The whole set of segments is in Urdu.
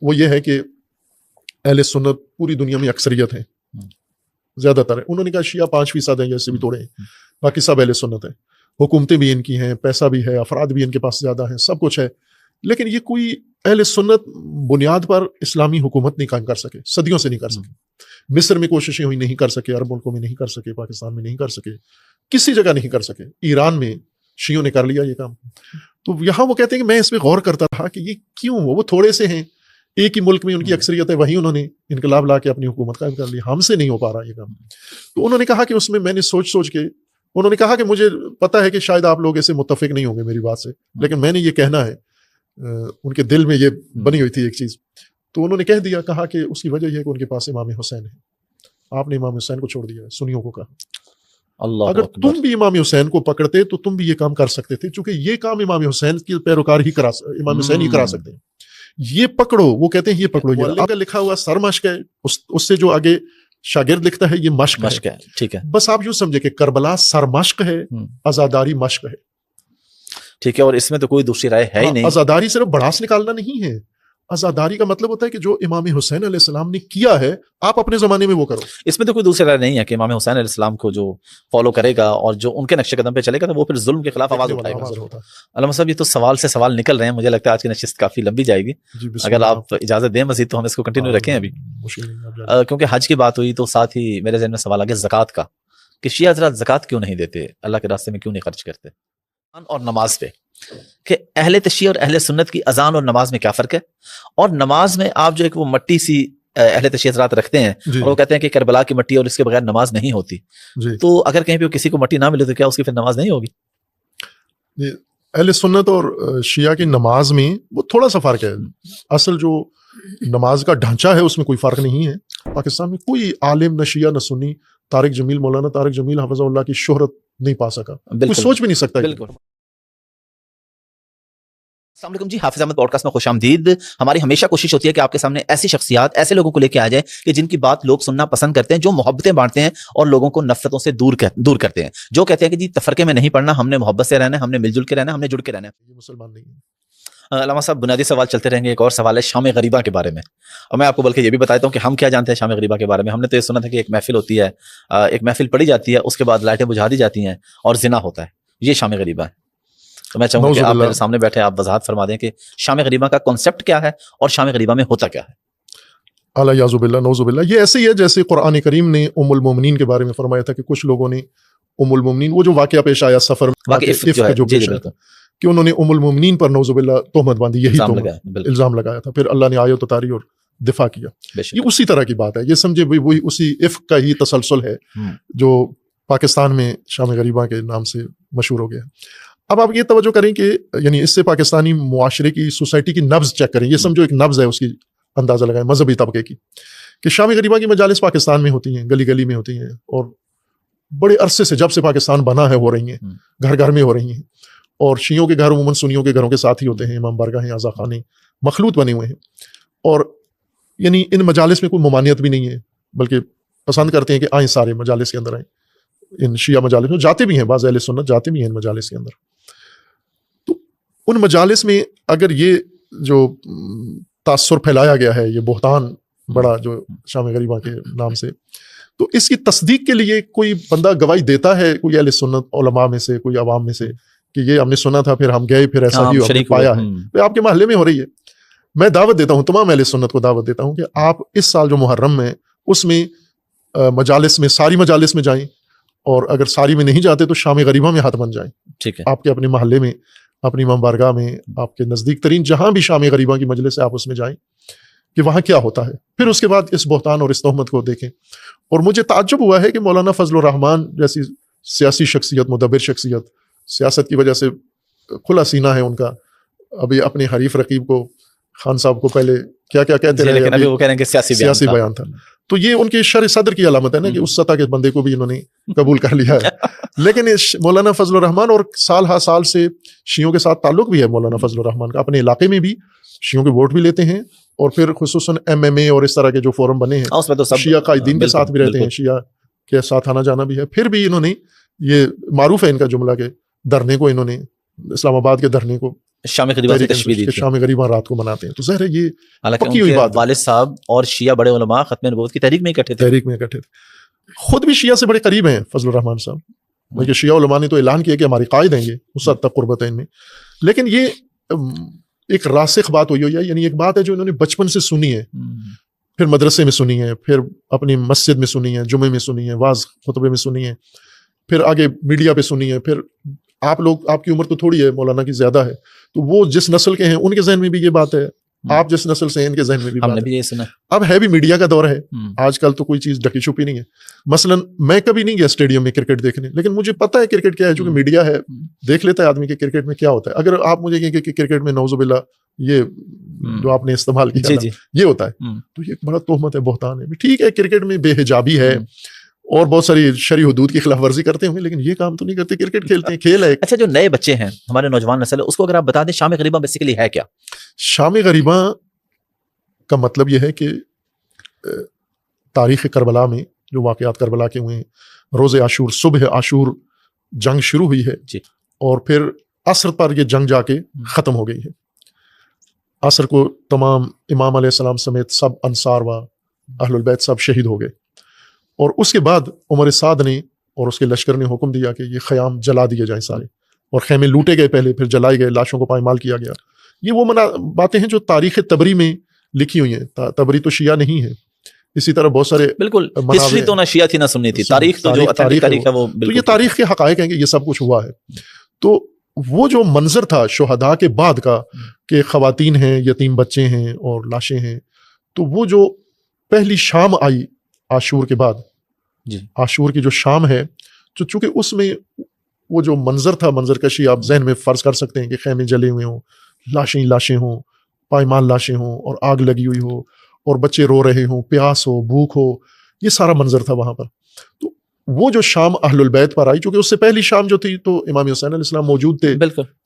وہ یہ ہے کہ اہل سنت پوری دنیا میں اکثریت ہیں، زیادہ تر ہے. انہوں نے کہا شیعہ 5% ہیں یا اس سے بھی تھوڑے ہیں، باقی سب اہل سنت ہیں. حکومتیں بھی ان کی ہیں، پیسہ بھی ہے، افراد بھی ان کے پاس زیادہ ہیں، سب کچھ ہے. لیکن یہ کوئی اہل سنت بنیاد پر اسلامی حکومت نہیں قائم کر سکے، صدیوں سے نہیں کر سکے. مصر میں کوششیں ہوئی، نہیں کر سکے. عرب ملکوں میں نہیں کر سکے، پاکستان میں نہیں کر سکے، کسی جگہ نہیں کر سکے. ایران میں شیعوں نے کر لیا یہ کام. تو یہاں وہ کہتے ہیں کہ میں اس پہ غور کرتا رہا کہ یہ کیوں، وہ تھوڑے سے ہیں، ایک ہی ملک میں ان کی اکثریت ہے، وہیں انہوں نے انقلاب لا کے اپنی حکومت قائم کر لی. ہم سے نہیں ہو پا رہا یہ کام. تو انہوں نے کہا کہ اس میں نے سوچ کے انہوں نے کہا کہ مجھے پتا ہے کہ شاید آپ لوگ اسے متفق نہیں ہوں گے میری بات سے، لیکن میں نے یہ کہنا ہے. ان کے دل میں یہ بنی ہوئی تھی ایک چیز. تو انہوں نے کہہ دیا، کہا کہ اس کی وجہ یہ ہے کہ ان کے پاس امام حسین ہے. آپ نے امام حسین کو چھوڑ دیا ہے. سنیوں کو کہا اللہ اگر تم بھی امام حسین کو پکڑتے تو تم بھی یہ کام کر سکتے تھے، چونکہ یہ کام امام حسین کے پیروکار ہی امام حسین ہی کرا سکتے ہیں. یہ پکڑو، وہ کہتے ہیں یہ پکڑو. یہ کا لکھا ہوا سر مشق ہے، اس سے جو آگے شاگرد لکھتا ہے یہ مشق ہے. ٹھیک ہے، بس آپ یوں سمجھے کہ کربلا سر مشق ہے، عزاداری مشق ہے. ٹھیک ہے، اور اس میں تو کوئی دوسری رائے ہے ہی نہیں. عزاداری صرف بڑاس نکالنا نہیں ہے. عزاداری کا مطلب ہوتا ہے کہ جو امام حسین علیہ السلام نے کیا ہے آپ اپنے زمانے میں وہ کرو. اس میں تو کوئی دوسری رائے نہیں ہے کہ امام حسین علیہ السلام کو جو فالو کرے گا اور جو ان کے نقش قدم پہ چلے گا تو وہ پھر ظلم کے خلاف آواز اٹھائے گا. علامہ صاحب یہ تو سوال سے سوال نکل رہے ہیں، مجھے لگتا ہے آج کی نشست کافی لمبی جائے گی. اگر آپ اجازت دیں مزید تو ہم اس کو کنٹینیو رکھیں ابھی، کیونکہ حج کی بات ہوئی تو ساتھ ہی میرے ذہن میں سوال آ گیا زکوٰۃ کا، کہ شیعہ حضرات زکوٰۃ کیوں نہیں دیتے، اللہ کے راستے میں کیوں نہیں خرچ کرتے. اور نماز پہ کہ اہل تشیع اور اہل سنت کی اذان اور نماز میں کیا فرق ہے، اور نماز میں آپ جو ایک وہ مٹی سی اہل تشیع حضرات رکھتے ہیں اور وہ کہتے ہیں کہ کربلا کی مٹی اور اس کے بغیر نماز نہیں ہوتی. تو اگر کہیں پہ کسی کو مٹی نہ ملے تو کیا اس کی پھر نماز نہیں ہوگی؟ اہل سنت اور شیعہ کی نماز میں وہ تھوڑا سا فرق ہے. اصل جو نماز کا ڈھانچہ ہے اس میں کوئی فرق نہیں ہے. پاکستان میں کوئی عالم نہ شیعہ نہ سنی طارق جمیل، مولانا طارق جمیل حفظہ اللہ کی شہرت نہیں پا سکا، کوئی سوچ بھی نہیں سکتا. بالکل. السلام علیکم جی، حافظ احمد پوڈکاسٹ میں خوش آمدید. ہماری ہمیشہ کوشش ہوتی ہے کہ آپ کے سامنے ایسی شخصیات، ایسے لوگوں کو لے کے آ جائیں کہ جن کی بات لوگ سننا پسند کرتے ہیں، جو محبتیں بانٹتے ہیں اور لوگوں کو نفرتوں سے دور کرتے ہیں، جو کہتے ہیں کہ جی تفرقے میں نہیں پڑنا، ہم نے محبت سے رہنا ہے، ہم نے مل جل کے رہنا ہے، ہم نے جڑ کے رہنا ہے. یہ مسلمان نہیں ہے. علامہ صاحب بنیادی سوال چلتے رہیں گے. ایک اور سوال ہے شام غریبہ کے بارے میں، اور میں آپ کو بلکہ یہ بھی بتاتا ہوں کہ ہم کیا جانتے ہیں شام غریبہ کے بارے میں. ہم نے تو یہ سنا تھا کہ ایک محفل ہوتی ہے، ایک محفل پڑھی جاتی ہے، اس کے بعد لائٹیں بجھا دی جاتی ہیں اور زنا ہوتا ہے. یہ شام غریبہ ہے. تو میں چاہوں گا کہ آپ میرے سامنے بیٹھے آپ وضاحت فرما دیں کہ شام غریبہ کا کانسیپٹ کیا ہے اور شام غریبہ میں ہوتا کیا ہے. اعلیٰ یعوذ باللہ نعوذ باللہ. یہ ایسے ہی ہے جیسے قرآن کریم نے ام المومنین کے بارے میں فرمایا تھا کہ کچھ لوگوں نے ام المومنین، وہ جو واقعہ پیش آیا سفر میں جو پیش آیا کہ انہوں نے ام المومنین پر نعوذ باللہ تہمت باندھی، یہی الزام لگایا تھا. پھر اللہ نے آیت اتاری اور دفاع کیا. یہ اسی طرح کی بات ہے. یہ سمجھے وہی اسی افق کا ہی تسلسل ہے جو پاکستان میں شام غریبہ کے نام سے مشہور ہو گیا. اب آپ یہ توجہ کریں کہ یعنی اس سے پاکستانی معاشرے کی، سوسائٹی کی نبض چیک کریں. یہ سمجھو ایک نبض ہے، اس کی اندازہ لگائیں مذہبی طبقے کی، کہ شام غریبہ کی مجالس پاکستان میں ہوتی ہیں، گلی گلی میں ہوتی ہیں، اور بڑے عرصے سے جب سے پاکستان بنا ہے ہو رہی ہیں، گھر گھر میں ہو رہی ہیں. اور شیعوں کے گھر عموماً سنیوں کے گھروں کے ساتھ ہی ہوتے ہیں، امام بارگاہیں، عزا خانے مخلوط بنے ہوئے ہیں. اور یعنی ان مجالس میں کوئی ممانعت بھی نہیں ہے، بلکہ پسند کرتے ہیں کہ آئیں سارے مجالس کے اندر آئیں. ان شیعہ مجالس میں جاتے بھی ہیں، بعض اہل سنت جاتے بھی ہیں ان مجالس کے اندر. تو ان مجالس میں اگر یہ جو تاثر پھیلایا گیا ہے، یہ بہتان بڑا جو شام غریبہ کے نام سے، تو اس کی تصدیق کے لیے کوئی بندہ گواہی دیتا ہے، کوئی اہل سنت علماء میں سے، کوئی عوام میں سے، کہ یہ ہم نے سنا تھا، پھر ہم گئے، پھر ایسا ہی ہم نے پایا ہے. آپ کے محلے میں ہو رہی ہے. میں دعوت دیتا ہوں، تمام اہل سنت کو دعوت دیتا ہوں کہ آپ اس سال جو محرم میں اس میں مجالس میں، ساری مجالس میں جائیں، اور اگر ساری میں نہیں جاتے تو شام غریبہ میں ہاتھ بن جائیں. ٹھیک ہے. آپ کے اپنے محلے میں، اپنی امام بارگاہ میں، آپ کے نزدیک ترین جہاں بھی شام غریبہ کی مجلس ہے، آپ اس میں جائیں کہ وہاں کیا ہوتا ہے. پھر اس کے بعد اس بہتان اور اس تہمت کو دیکھیں. اور مجھے تعجب ہوا ہے کہ مولانا فضل الرحمان جیسی سیاسی شخصیت، مدبر شخصیت، سیاست کی وجہ سے کھلا سینہ ہے ان کا، ابھی اپنے حریف رقیب کو، خان صاحب کو پہلے کیا کیا کہتے رہے، وہ کہہ رہے ہیں کہ سیاسی بیان تھا. تو یہ ان کے شرع صدر کی علامت ہے نا، کہ اس سطح کے بندے کو بھی انہوں نے قبول کر لیا ہے. لیکن مولانا فضل الرحمان، اور سال ہر سال سے شیعوں کے ساتھ تعلق بھی ہے مولانا فضل الرحمان کا، اپنے علاقے میں بھی شیعوں کے ووٹ بھی لیتے ہیں، اور پھر خصوصاً MMA اور اس طرح کے جو فورم بنے ہیں شیعہ قائدین کے ساتھ بھی رہتے ہیں، شیعہ کے ساتھ آنا جانا بھی ہے. پھر بھی انہوں نے، یہ معروف ہے ان کا جملہ کہ دھرنے کو، انہوں نے اسلام آباد کے دھرنے کو شام غریبہ سے تشبیہ دی تھی، شام غریبہ رات کو مناتے ہیں. تو ظاہر ہے یہ حالانکہ پکی ہوئی بات. والد صاحب اور شیعہ بڑے علماء ختم نبوت کی تحریک میں اکٹھے تھے. خود بھی شیعہ سے بڑے قریب ہیں فضل الرحمان صاحب، بلکہ شیعہ علماء نے تو اعلان کیا کہ ہماری قائد ہیں یہ اس حد تک قربت ہے ان میں. لیکن یہ ایک راسخ بات ہوئی ہے، یعنی ایک بات ہے جو انہوں نے بچپن سے سنی ہے، پھر مدرسے میں سنی ہے، پھر اپنی مسجد میں سنی ہے، جمعے میں سنی ہے، واعظ خطبے میں سنی ہے، پھر آگے میڈیا پہ سنی ہے. پھر آپ لوگ، آپ کی عمر تو تھوڑی ہے، مولانا کی زیادہ ہے، تو وہ جس نسل کے ہیں ان کے ذہن میں بھی یہ بات ہے، آپ جس نسل سے ہیں ان کے ذہن میں بھی بات ہے. یہ سنا. اب ہے بھی میڈیا کا دور ہے آج کل، تو کوئی چیز ڈکی چھپی نہیں ہے. مثلا میں کبھی نہیں گیا اسٹیڈیم میں کرکٹ دیکھنے، لیکن مجھے پتا ہے کرکٹ کیا ہے، چونکہ میڈیا ہے، دیکھ لیتا ہے آدمی کہ کرکٹ میں کیا ہوتا ہے. اگر آپ مجھے کہیں کہ کرکٹ میں نعوذ باللہ یہ جو آپ نے استعمال کیا یہ ہوتا ہے، تو یہ ایک بڑا تہمت ہے، بہتان ہے. ٹھیک ہے کرکٹ میں بے حجابی ہے اور بہت ساری شرعی حدود کی خلاف ورزی کرتے ہوں گے، لیکن یہ کام تو نہیں کرتے. کرکٹ کھیلتے ہیں، کھیل ہے. اچھا، جو نئے بچے ہیں ہمارے نوجوان نسل، اس کو اگر آپ بتا دیں شام غریبہ بیسیکلی ہے کیا؟ شام غریبہ کا مطلب یہ ہے کہ تاریخ کربلا میں جو واقعات کربلا کے ہوئے ہیں، روز عاشور، صبح عاشور جنگ شروع ہوئی ہے اور پھر عصر پر یہ جنگ جا کے ختم ہو گئی ہے. عصر کو تمام امام علیہ السلام سمیت سب انصار و اہل البیت سب شہید ہو گئے، اور اس کے بعد عمر سعد نے اور اس کے لشکر نے حکم دیا کہ یہ خیام جلا دیے جائیں سارے، اور خیمے لوٹے گئے پہلے، پھر جلائے گئے، لاشوں کو پائمال کیا گیا. یہ وہ باتیں ہیں جو تاریخ تبری میں لکھی ہوئی ہیں. تبری تو شیعہ نہیں ہے، اسی طرح بہت سارے بالکل ہسٹری تو نہ شیعہ تھی نہ سنی تھی، تاریخ تو جو تاریخ ہے وہ تو یہ تاریخ کے حقائق ہیں کہ یہ سب کچھ ہوا ہے. تو وہ جو منظر تھا شہداء کے بعد کا کہ خواتین ہیں، یتیم بچے ہیں اور لاشیں ہیں، تو وہ جو پہلی شام آئی عاشور کے بعد، عاشور کی جو شام ہے، تو چونکہ اس میں وہ جو منظر تھا، منظر کشی آپ ذہن میں فرض کر سکتے ہیں کہ خیمے جلے ہوئے ہوں، لاشیں ہوں، پائمال لاشیں ہوں اور آگ لگی ہوئی ہو اور بچے رو رہے ہوں، پیاس ہو، بھوک ہو، یہ سارا منظر تھا وہاں پر. تو وہ جو شام اہل البیت پر آئی، چونکہ اس سے پہلی شام جو تھی تو امام حسین علیہ السلام موجود تھے،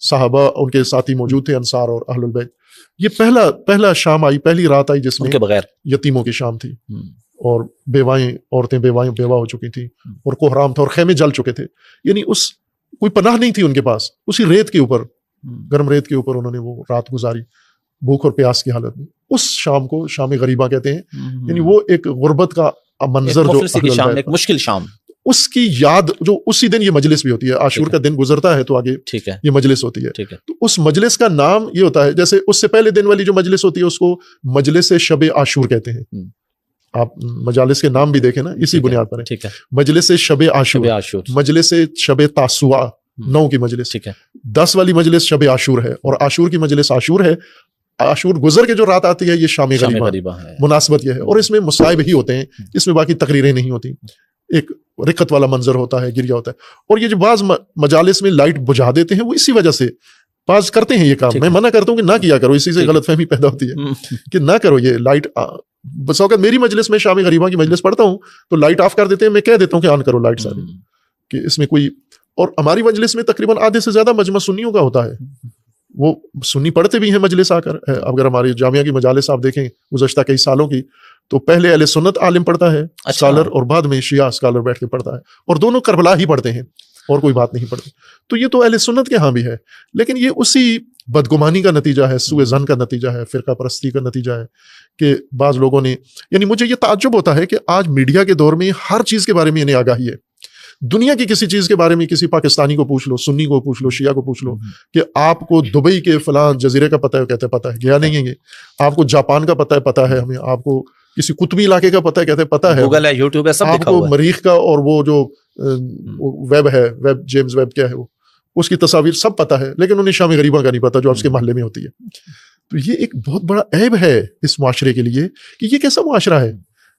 صحابہ ان کے ساتھی موجود تھے، انصار اور اہل البیت. یہ پہلا شام آئی، پہلی رات آئی جس میں کے بغیر یتیموں کی شام تھی اور عورتیں بیوہ ہو چکی تھیں اور کوہرام تھا اور خیمے جل چکے تھے. یعنی کوئی پناہ نہیں تھی ان کے پاس، اسی ریت کے اوپر، گرم ریت کے اوپر انہوں نے وہ رات گزاری بھوک اور پیاس کی حالت میں. اس شام کو شام غریبہ کہتے ہیں. یعنی وہ ایک غربت کا منظر، جو ایک مشکل شام، اس کی یاد جو اسی دن یہ مجلس بھی ہوتی ہے. عاشور کا دن گزرتا ہے تو آگے یہ مجلس ہوتی ہے. تو اس مجلس کا نام یہ ہوتا ہے، جیسے اس سے پہلے دن والی جو مجلس ہوتی ہے اس کو مجلس شب عاشور کہتے ہیں. آپ مجالس کے نام بھی دیکھیں نا اسی بنیاد پر ہے. مجلس شب عاشور، مجلس شب تاسوعہ 9 کی مجلس، 10 والی مجلس شب عاشور ہے، اور عاشور کی مجلس عاشور ہے. عاشور گزر کے جو رات آتی ہے یہ شام غریبہ ہے. مناسبت یہ ہے، اور اس میں مصائب ہی ہوتے ہیں، اس میں باقی تقریریں نہیں ہوتی. ایک رقت والا منظر ہوتا ہے، گریا ہوتا ہے. اور یہ جو بعض مجالس میں لائٹ بجھا دیتے ہیں وہ اسی وجہ سے بعض کرتے ہیں یہ کام. میں منع کرتا ہوں کہ نہ کیا کرو، اسی سے غلط فہمی پیدا ہوتی ہے کہ نہ کرو یہ لائٹ. بس اوقات میری مجلس میں شام غریبہ کی مجلس پڑھتا ہوں تو لائٹ آف کر دیتے ہیں، میں کہہ دیتا ہوں کہ آن کرو لائٹ ساری، کہ اس میں کوئی. اور ہماری مجلس میں تقریباً آدھے سے زیادہ مجمع سنیوں کا ہوتا ہے، وہ سنی پڑھتے بھی ہیں مجلس آ کر. اگر ہماری جامعہ کی مجالس آپ دیکھیں گزشتہ کئی سالوں کی، تو پہلے اہل سنت عالم پڑھتا ہے اسکالر، اور بعد میں شیعہ اسکالر بیٹھ کے پڑھتا ہے، اور دونوں کربلا ہی پڑھتے ہیں اور کوئی بات نہیں پڑھتے. تو یہ تو اہل سنت کے ہاں بھی ہے، لیکن یہ اسی بدگمانی کا نتیجہ ہے، سوء ظن کا نتیجہ ہے، فرقہ پرستی کا نتیجہ ہے کہ بعض لوگوں نے. یعنی مجھے یہ تعجب ہوتا ہے کہ آج میڈیا کے دور میں ہر چیز کے بارے میں انہیں آگاہی ہے. دنیا کی کسی چیز کے بارے میں کسی پاکستانی کو پوچھ لو، سنی کو پوچھ لو، شیعہ کو پوچھ لو کہ آپ کو دبئی کے فلاں جزیرے کا پتہ ہے، کہتے پتہ ہے، گیا نہیں ہے. آپ کو جاپان کا پتہ ہے ہمیں. آپ کو کسی قطبی علاقے کا پتہ ہے، کہتے پتہ ہے. گوگل ہے، یوٹیوب ہے، سب آپ کو مریخ کا اور وہ جو ویب ہے، ویب جیمز ویب کیا ہے وہ، اس کی تصاویر سب پتہ ہے، لیکن انہیں شام غریبہ کا نہیں پتہ جو آپ کے محلے میں ہوتی ہے. تو یہ ایک بہت بڑا عیب ہے اس معاشرے کے لیے کہ یہ کیسا معاشرہ ہے.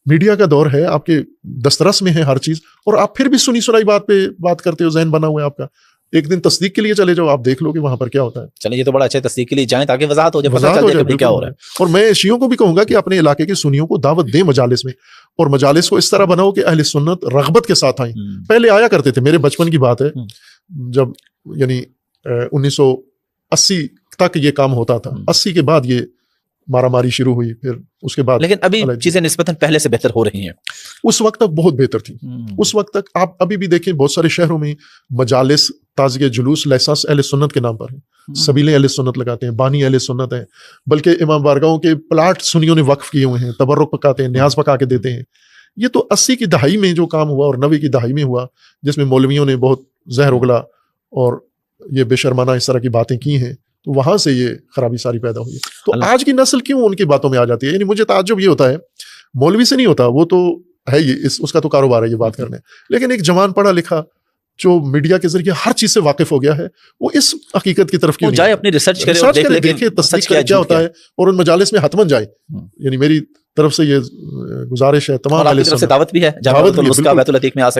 میڈیا کا دور ہے، آپ کے دسترس میں ہے ہر چیز، اور آپ پھر بھی سنی سنائی بات پہ بات کرتے ہو، ذہن بنا ہوا ہے آپ کا. ایک دن تصدیق کے لیے چلے جاؤ، آپ دیکھ لو کہ وہاں پر کیا ہوتا ہے. چلیں، یہ تو بڑا اچھا ہے، تصدیق کے لیے جائیں تاکہ وضاحت ہو جائے، پتہ چل جائے کہ کیا ہو رہا ہے. اور میں شیعوں کو بھی کہوں گا کہ اپنے علاقے کے سنیوں کو دعوت دیں مجالس میں، اور مجالس کو اس طرح بناؤ کہ اہل سنت رغبت کے ساتھ آئیں. پہلے آیا کرتے تھے، میرے بچپن کی بات ہے، جب یعنی 1980 تک یہ کام ہوتا تھا. 80 کے بعد یہ مارا ماری شروع ہوئی، پھر اس کے بعد لیکن ابھی چیزیں نسبتاً پہلے سے بہتر ہو رہی ہیں. اس وقت تک بہت بہتر تھی. اس وقت تک آپ ابھی بھی دیکھیں بہت سارے شہروں میں مجالس تازیہ جلوس لائسنس اہل سنت کے نام پر ہیں، سبیلیں اہل سنت لگاتے ہیں، بانی اہل سنت ہیں، بلکہ امام بارگاہوں کے پلاٹ سنیوں نے وقف کیے ہوئے ہیں، تبرک پکاتے ہیں، نیاز پکا کے دیتے ہیں. یہ تو 80 کی دہائی میں جو کام ہوا اور 90 کی دہائی میں ہوا، جس میں مولویوں نے بہت زہر اگلا اور یہ بے شرمانہ اس طرح کی باتیں کی ہیں، تو وہاں سے یہ خرابی ساری پیدا ہوئی. تو آج کی نسل کیوں ان کی باتوں میں آ جاتی ہے؟ یعنی مجھے تعجب یہ ہوتا ہے، مولوی سے نہیں ہوتا، وہ تو ہے یہ اس کا تو کاروبار ہے یہ بات کرنے، لیکن ایک جوان پڑھا لکھا جو میڈیا کے ذریعے ہر چیز سے واقف ہو گیا ہے، وہ اس حقیقت کی طرف کیوں جائے، اپنی ریسرچ کرے، دیکھے تصدیق کرے کیا ہوتا ہے، اور ان مجالس میں حتمن جائے. یعنی میری طرف سے یہ گزارش ہے تمام اہل سنت، دعوت بھی ہے،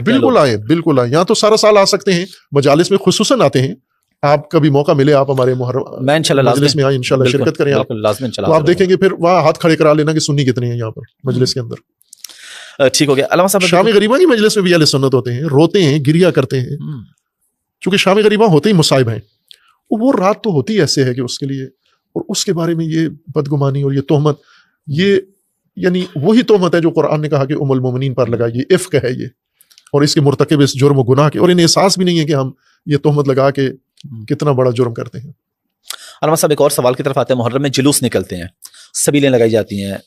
بالکل آئیں، بالکل آئیں. یہاں تو سارا سال آ سکتے ہیں، مجالس میں خصوصاً آتے ہیں. آپ کبھی موقع ملے آپ ہمارے مجلس میں آئیں، انشاءاللہ شرکت کریں آپ، تو آپ دیکھیں گے پھر وہاں ہاتھ کھڑے کرا لینا کہ سنی کتنے ہیں یہاں پر مجلس کے اندر. ٹھیک ہو گیا. علامہ صاحب شام غریبہ کی مجلس میں بھی اہل سنت ہوتے ہیں، روتے ہیں، گریا کرتے ہیں، چونکہ شام غریبہ ہوتے ہی مصائب ہیں. وہ رات تو ہوتی ایسے ہے کہ اس کے لیے، اور اس کے بارے میں یہ بدگمانی اور یہ تہمت، یہ یعنی وہی تہمت ہے جو قرآن نے کہا کہ ام المومنین پر لگا، یہ افک ہے یہ، اور اس کے مرتکب اس جرم و گناہ کے، اور انہیں احساس بھی نہیں ہے کہ ہم یہ تہمت لگا کے کتنا بڑا جرم کرتے ہیں. علامہ صاحب ایک اور سوال کی طرف آتے ہیں. محرم میں جلوس نکلتے ہیں، سبیلیں لگائی جاتی ہیں،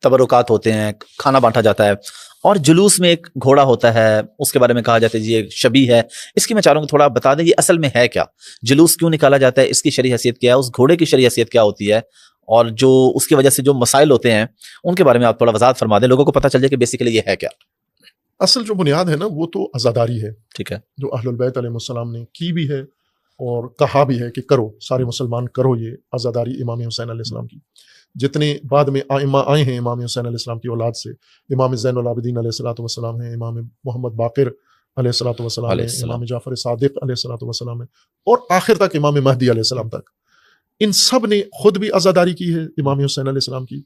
تبرکات ہوتے ہیں، کھانا بانٹا جاتا ہے، اور جلوس میں ایک گھوڑا ہوتا ہے، اس کے بارے میں کہا جاتا ہے جی ایک شبیہ ہے. اس کی میں چاہ رہا ہوں کہ تھوڑا بتا دیں یہ اصل میں ہے کیا، جلوس کیوں نکالا جاتا ہے، اس کی شرعی حیثیت کیا ہے، اس گھوڑے کی شرعی حیثیت کیا ہوتی ہے، اور جو اس کی وجہ سے جو مسائل ہوتے ہیں ان کے بارے میں آپ تھوڑا وضاحت فرما دیں، لوگوں کو پتہ چل جائے کہ بیسیکلی یہ ہے کیا. اصل جو بنیاد ہے نا وہ تو عزاداری ہے، ٹھیک ہے، جو اہل البیت علیہ السلام نے کی بھی ہے اور کہا بھی ہے کہ کرو، سارے مسلمان کرو یہ عزاداری امام حسین علیہ السلام کی. جتنے بعد میں آئمہ آئے ہیں امام حسین علیہ السلام کی اولاد سے، امام زین العابدین علیہ الصلوۃ والسلام ہیں، امام محمد باقر علیہ الصلوۃ والسلام ہیں، امام جعفر صادق علیہ الصلوۃ والسلام ہیں، اور آخر تک امام مہدی علیہ السلام تک. ان سب نے خود بھی عزاداری کی ہے امام حسین علیہ السلام کی،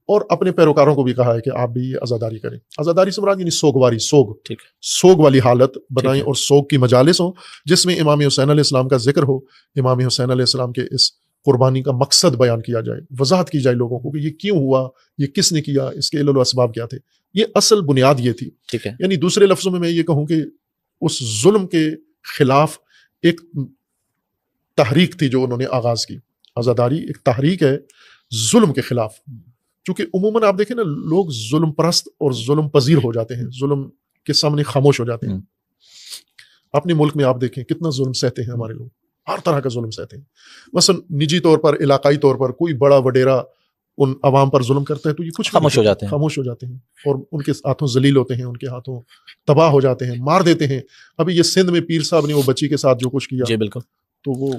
اور اپنے پیروکاروں کو بھی کہا ہے کہ آپ بھی یہ عزاداری کریں. عزاداری سے مراد یعنی سوگواری، سوگ والی حالت بنائیں، اور سوگ کی مجالس ہوں جس میں امام حسین علیہ السلام کا ذکر ہو، امام حسین علیہ السلام کے اس قربانی کا مقصد بیان کیا جائے، وضاحت کی جائے لوگوں کو کہ یہ کیوں ہوا، یہ کس نے کیا، اس کے علل و اسباب کیا تھے. یہ اصل بنیاد یہ تھی. ٹھیک ہے، یعنی دوسرے لفظوں میں یہ کہوں کہ اس ظلم کے خلاف ایک تحریک تھی جو انہوں نے آغاز کی. عزاداری ایک تحریک ہے ظلم کے خلاف، چونکہ عموماً آپ دیکھیں نا لوگ ظلم پرست اور ظلم پذیر ہو جاتے ہیں، ظلم کے سامنے خاموش ہو جاتے ہیں. اپنے ملک میں آپ دیکھیں کتنا ظلم سہتے ہیں ہمارے لوگ، ہر طرح کا ظلم سہتے ہیں. مثلا نجی طور پر، علاقائی طور پر کوئی بڑا وڈیرا ان عوام پر ظلم کرتا ہے تو یہ کچھ خاموش ہو جاتے ہیں اور ان کے ہاتھوں ذلیل ہوتے ہیں، ان کے ہاتھوں تباہ ہو جاتے ہیں، مار دیتے ہیں. ابھی یہ سندھ میں پیر صاحب نے وہ بچی کے ساتھ جو کچھ کیا، جی بالکل، تو وہ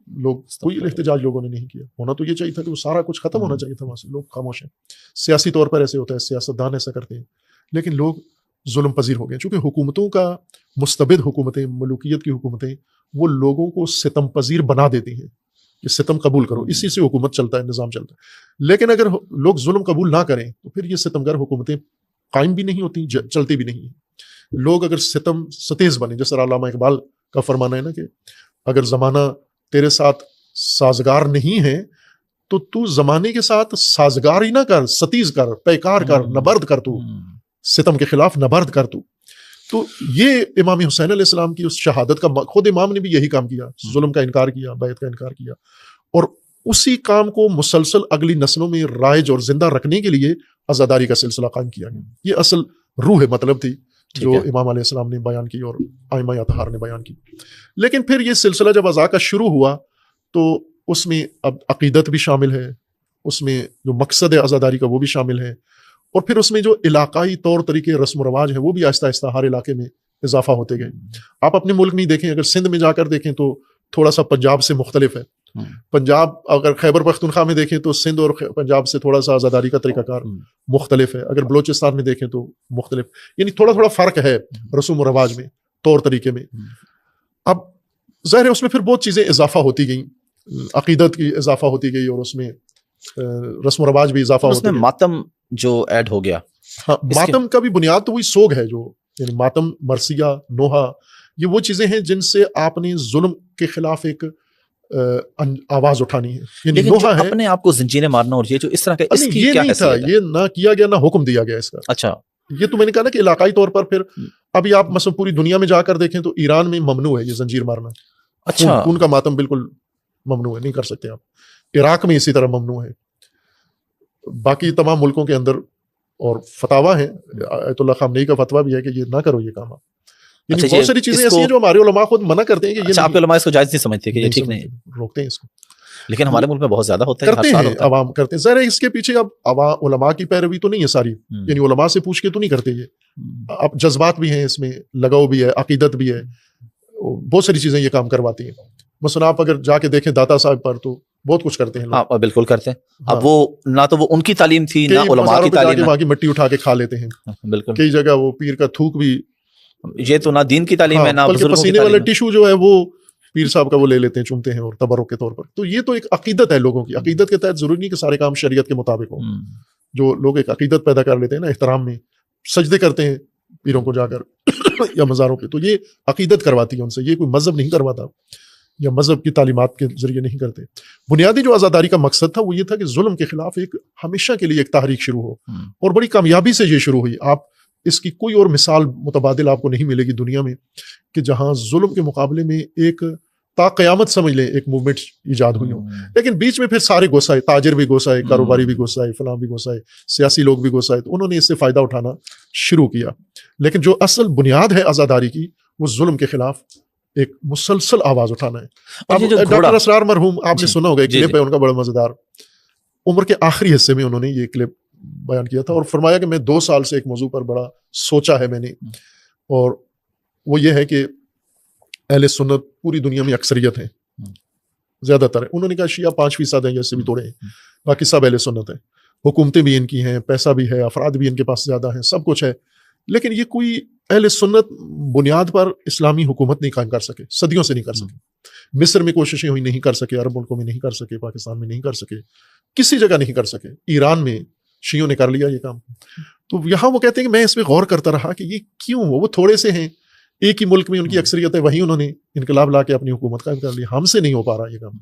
لوگ کوئی احتجاج لوگوں نے نہیں کیا. ہونا تو یہ چاہیے تھا کہ وہ سارا کچھ ختم ہونا چاہیے تھا وہاں سے. لوگ خاموش ہیں. سیاسی طور پر ایسے ہوتا ہے، سیاستدان ایسا کرتے ہیں، لیکن لوگ ظلم پذیر ہو گئے. چونکہ حکومتوں کا، مستبد حکومتیں، ملوکیت کی حکومتیں، وہ لوگوں کو ستم پذیر بنا دیتی ہیں کہ ستم قبول کرو، اسی سے حکومت چلتا ہے، نظام چلتا ہے. لیکن اگر لوگ ظلم قبول نہ کریں تو پھر یہ ستمگر حکومتیں قائم بھی نہیں ہوتی، چلتی بھی نہیں. لوگ اگر ستم ستیز بنے، جیسے علامہ اقبال کا فرمانا ہے نا کہ اگر زمانہ تیرے ساتھ سازگار نہیں ہے تو تو زمانے کے ساتھ سازگار ہی نہ کر، ستیز کر، پیکار کر، نبرد کر، تو ستم کے خلاف نبرد کر. تو یہ امام حسین علیہ السلام کی اس شہادت کا، خود امام نے بھی یہی کام کیا، ظلم کا انکار کیا، بیعت کا انکار کیا، اور اسی کام کو مسلسل اگلی نسلوں میں رائج اور زندہ رکھنے کے لیے عزاداری کا سلسلہ قائم کیا گیا. یہ اصل روح مطلب تھی جو امام علیہ السلام نے بیان کی اور ائمہ اطہار نے بیان کی. لیکن پھر یہ سلسلہ جب عزا کا شروع ہوا تو اس میں اب عقیدت بھی شامل ہے، اس میں جو مقصد ہے عزاداری کا وہ بھی شامل ہے، اور پھر اس میں جو علاقائی طور طریقے، رسم و رواج ہیں وہ بھی آہستہ آہستہ ہر علاقے میں اضافہ ہوتے گئے. آپ اپنے ملک میں دیکھیں، اگر سندھ میں جا کر دیکھیں تو تھوڑا سا پنجاب سے مختلف ہے. پنجاب، اگر خیبر پختونخوا میں دیکھیں تو سندھ اور پنجاب سے تھوڑا سا عزاداری کا طریقہ کار مختلف ہے. اگر بلوچستان میں دیکھیں تو مختلف، یعنی تھوڑا تھوڑا فرق ہے رسوم و رواج میں، طور طریقے میں. اب ظاہر ہے اس میں پھر بہت چیزیں اضافہ ہوتی گئیں، عقیدت کی اضافہ ہوتی گئی، اور اس میں رسم و رواج بھی اضافہ ہوتا ہے. ماتم جو ایڈ ہو گیا، ہاں، ماتم کا بھی بنیاد تو وہی سوگ ہے، جو یعنی ماتم، مرثیہ، نوحہ، یہ وہ چیزیں ہیں جن سے آپ نے ظلم کے خلاف ایک آواز اٹھانی ہے. یعنی لیکن اپنے آپ کو زنجیریں مارنا اور یہ جو اس طرح کا اس کی کیا حیثیت ہے؟ یہ نہ کیا گیا نہ حکم دیا گیا اس کا. اچھا یہ تو میں نے کہا نا کہ علاقائی طور پر پھر ابھی آپ مثلا پوری دنیا میں جا کر دیکھیں تو ایران میں ممنوع ہے یہ زنجیر مارنا. اچھا خون کا ماتم بالکل ممنوع ہے, نہیں کر سکتے آپ. عراق میں اسی طرح ممنوع ہے. باقی تمام ملکوں کے اندر اور فتاوا ہے, آیت اللہ خامنئی کا فتوا بھی ہے کہ یہ نہ کرو یہ کام. یعنی بہت ساری چیزیں ایسی ہیں جو ہمارے علماء خود منع کرتے ہیں کہ یہ آپ کے علماء اس کو جائز نہیں سمجھتے کہ یہ ٹھیک نہیں, روکتے ہیں اس کو. لیکن ہمارے ملک میں بہت زیادہ ہوتا ہے, کرتے ہیں عوام کرتے ہیں. ظاہر ہے اس کے پیچھے اب عوام علماء کی پیروی تو نہیں ہے ساری, یعنی علماء سے پوچھ کے تو نہیں کرتے یہ. اب جذبات بھی ہیں اس میں, لگاؤ بھی ہے, عقیدت بھی ہے, بہت ساری چیزیں یہ کام کرواتی ہیں. مثلا آپ اگر جا کے دیکھیں داتا صاحب پر تو بہت کچھ کرتے ہیں لوگ. بالکل کرتے ہیں. اب وہ نہ تو وہ ان کی تعلیم تھی نہ علماء کی تعلیم, وہاں کی مٹی اٹھا کے کھا لیتے ہیں. بالکل کئی جگہ وہ پیر کا تھوک بھی, یہ تو نہ دین کی تعلیم ہے نہ بلکہ پسینے والا ٹیشو جو ہے وہ پیر صاحب کا وہ لے لیتے ہیں, چومتے ہیں اور تبرک کے طور پر. تو یہ تو ایک عقیدت ہے لوگوں کی. عقیدت کے تحت ضروری نہیں کہ سارے کام شریعت کے مطابق ہوں. جو لوگ ایک عقیدت پیدا کر لیتے ہیں نا احترام میں, سجدے کرتے ہیں پیروں کو جا کر یا مزاروں پہ, تو یہ عقیدت کرواتی ہے ان سے. یہ کوئی مذہب نہیں کرواتا یا مذہب کی تعلیمات کے ذریعے نہیں کرتے. بنیادی جو آزاداری کا مقصد تھا وہ یہ تھا کہ ظلم کے خلاف ایک ہمیشہ کے لیے ایک تحریک شروع ہو, اور بڑی کامیابی سے یہ شروع ہوئی. آپ اس کی کوئی اور مثال متبادل آپ کو نہیں ملے گی دنیا میں کہ جہاں ظلم کے مقابلے میں ایک تا قیامت سمجھ لیں ایک موومنٹ ایجاد ہوئی ہو. لیکن بیچ میں پھر سارے گھسائے, تاجر بھی گھسائے, کاروباری بھی گھسائے, فلاں بھی گھسائے, سیاسی لوگ بھی گھسائے, تو انہوں نے اس سے فائدہ اٹھانا شروع کیا. لیکن جو اصل بنیاد ہے آزاداری کی وہ ظلم کے خلاف ایک مسلسل آواز اٹھانا ہے. اب ڈاکٹر اسرار مرحوم آپ نے سنا ہوگا, ایک کلپ ہے ان کا بڑا مزیدار, عمر کے آخری حصے میں انہوں نے یہ کلپ بیان کیا تھا اور فرمایا کہ میں 2 سال سے ایک موضوع پر بڑا سوچا ہے میں نے, اور وہ یہ ہے کہ اہل سنت پوری دنیا میں اکثریت ہیں, زیادہ تر ہے. انہوں نے کہا شیعہ 5% ہیں, جیسے بھی توڑے ہیں, باقی سب اہل سنت ہیں. حکومتیں بھی ان کی ہیں, پیسہ بھی ہے, افراد بھی ان کے پاس زیادہ ہیں, سب کچھ ہے. لیکن یہ کوئی اہل سنت بنیاد پر اسلامی حکومت نہیں قائم کر سکے, صدیوں سے نہیں کر سکے. مصر میں کوششیں ہوئی, نہیں کر سکے. عرب ملکوں میں نہیں کر سکے, پاکستان میں نہیں کر سکے, کسی جگہ نہیں کر سکے. ایران میں شیعوں نے کر لیا یہ کام. تو یہاں وہ کہتے ہیں کہ میں اس پہ غور کرتا رہا کہ یہ کیوں ہو. وہ تھوڑے سے ہیں, ایک ہی ملک میں ان کی اکثریت ہے, وہیں انہوں نے انقلاب لا کے اپنی حکومت قائم کر لی. ہم سے نہیں ہو پا رہا یہ کام.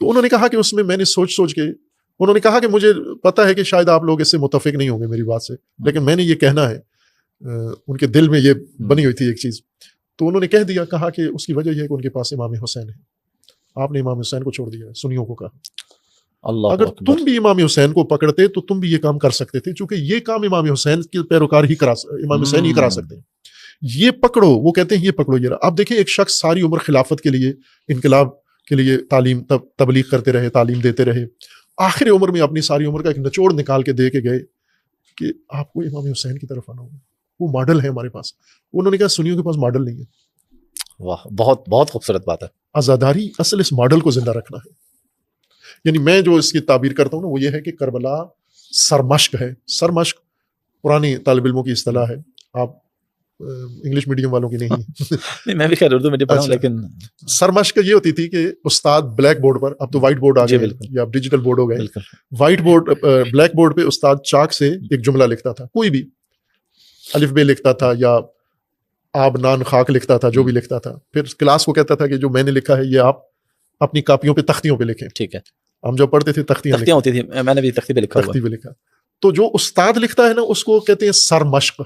تو انہوں نے کہا کہ اس میں نے سوچ کے انہوں نے کہا کہ مجھے پتا ہے کہ شاید آپ لوگ اس سے متفق نہیں ہوں گے میری بات سے, لیکن میں نے یہ کہنا ہے. ان کے دل میں یہ بنی ہوئی تھی ایک چیز, تو انہوں نے کہہ دیا. کہا کہ اس کی وجہ یہ ہے کہ ان کے پاس امام حسین ہے. آپ نے امام حسین کو چھوڑ دیا ہے, سنیوں کو. کہا اگر تم بھی امام حسین کو پکڑتے تو تم بھی یہ کام کر سکتے تھے, چونکہ یہ کام امام حسین کے پیروکار ہی امام حسین ہی کرا سکتے ہیں. یہ پکڑو, وہ کہتے ہیں یہ پکڑو. یہ اب دیکھیں ایک شخص ساری عمر خلافت کے لیے, انقلاب کے لیے تعلیم تبلیغ کرتے رہے, تعلیم دیتے رہے, آخر عمر میں اپنی ساری عمر کا ایک نچوڑ نکال کے دے کے گئے کہ آپ کو امام حسین کی طرف آنا ہوگا, وہ ماڈل ہے ہمارے پاس. انہوں نے کہا سنیوں کے پاس ماڈل نہیں ہے. واہ, بہت بہت خوبصورت بات ہے. آزاداری اصل اس ماڈل کو زندہ رکھنا ہے. یعنی میں جو اس کی تعبیر کرتا ہوں نا وہ یہ ہے کہ کربلا سرمشق ہے. سرمشق پرانی طالب علموں کی اصطلاح ہے, آپ انگلش میڈیم والوں کی نہیں. میں بھی خیر اردو میڈیم پڑھا ہوں, لیکن سرمشق یہ ہوتی تھی کہ استاد بلیک بورڈ پر, اب تو وائٹ بورڈ آ گئے یا ڈیجیٹل بورڈ ہو گئے, وائٹ بورڈ بلیک بورڈ پہ استاد چاک سے ایک جملہ لکھتا تھا, کوئی بھی الف بے لکھتا تھا یا آب نان خاک لکھتا تھا, جو بھی لکھتا تھا. پھر کلاس کو کہتا تھا کہ جو میں نے لکھا ہے یہ آپ اپنی کاپیوں پہ تختیوں پہ لکھیں. ٹھیک ہے, ہم جب پڑھتے تھے تختیاں ہوتی تھی, میں نے بھی تختی پہ لکھا. تو جو استاد لکھتا ہے نا اس کو کہتے ہیں سر مشق.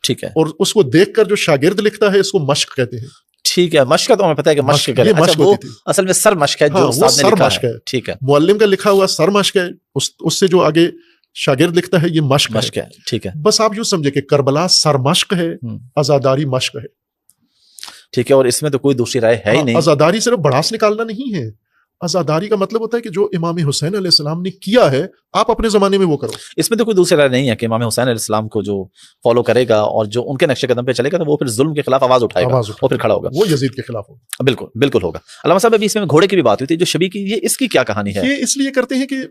ٹھیک ہے, اور اس کو دیکھ کر جو شاگرد لکھتا ہے اس کو مشق کہتے ہیں. ٹھیک ہے, مشق کا تو ہمیں پتا ہے کہ مشق ہے, اصل میں سر مشق ہے جو استاد نے لکھا ہے. ٹھیک ہے, معلم کا لکھا ہوا سر مشق ہے, اس سے جو آگے شاگرد لکھتا ہے یہ مشق ہے. ٹھیک ہے, بس آپ یوں سمجھے کہ کربلا سر مشق ہے, آزاداری مشق ہے. ٹھیک ہے, اور اس میں تو کوئی دوسری رائے ہے ہی نہیں. آزاداری صرف بڑاس نکالنا نہیں ہے. آزاداری کا مطلب ہوتا ہے کہ جو امام حسین علیہ السلام نے کیا ہے آپ اپنے زمانے میں وہ کرو. اس میں تو کوئی دوسری رائے نہیں ہے کہ امام حسین علیہ السلام کو جو فالو کرے گا اور جو ان کے نقش قدم پہ چلے گا تو وہ پھر ظلم کے خلاف آواز اٹھائے گا اور پھر کھڑا ہوگا, وہ یزید کے خلاف ہوگا. بالکل بالکل ہوگا. علامہ صاحب ابھی اس میں گھوڑے کی بھی بات ہوئی تھی جو شبی کی, یہ اس کی کیا کہانی ہے؟ یہ اس لیے کرتے ہیں کہ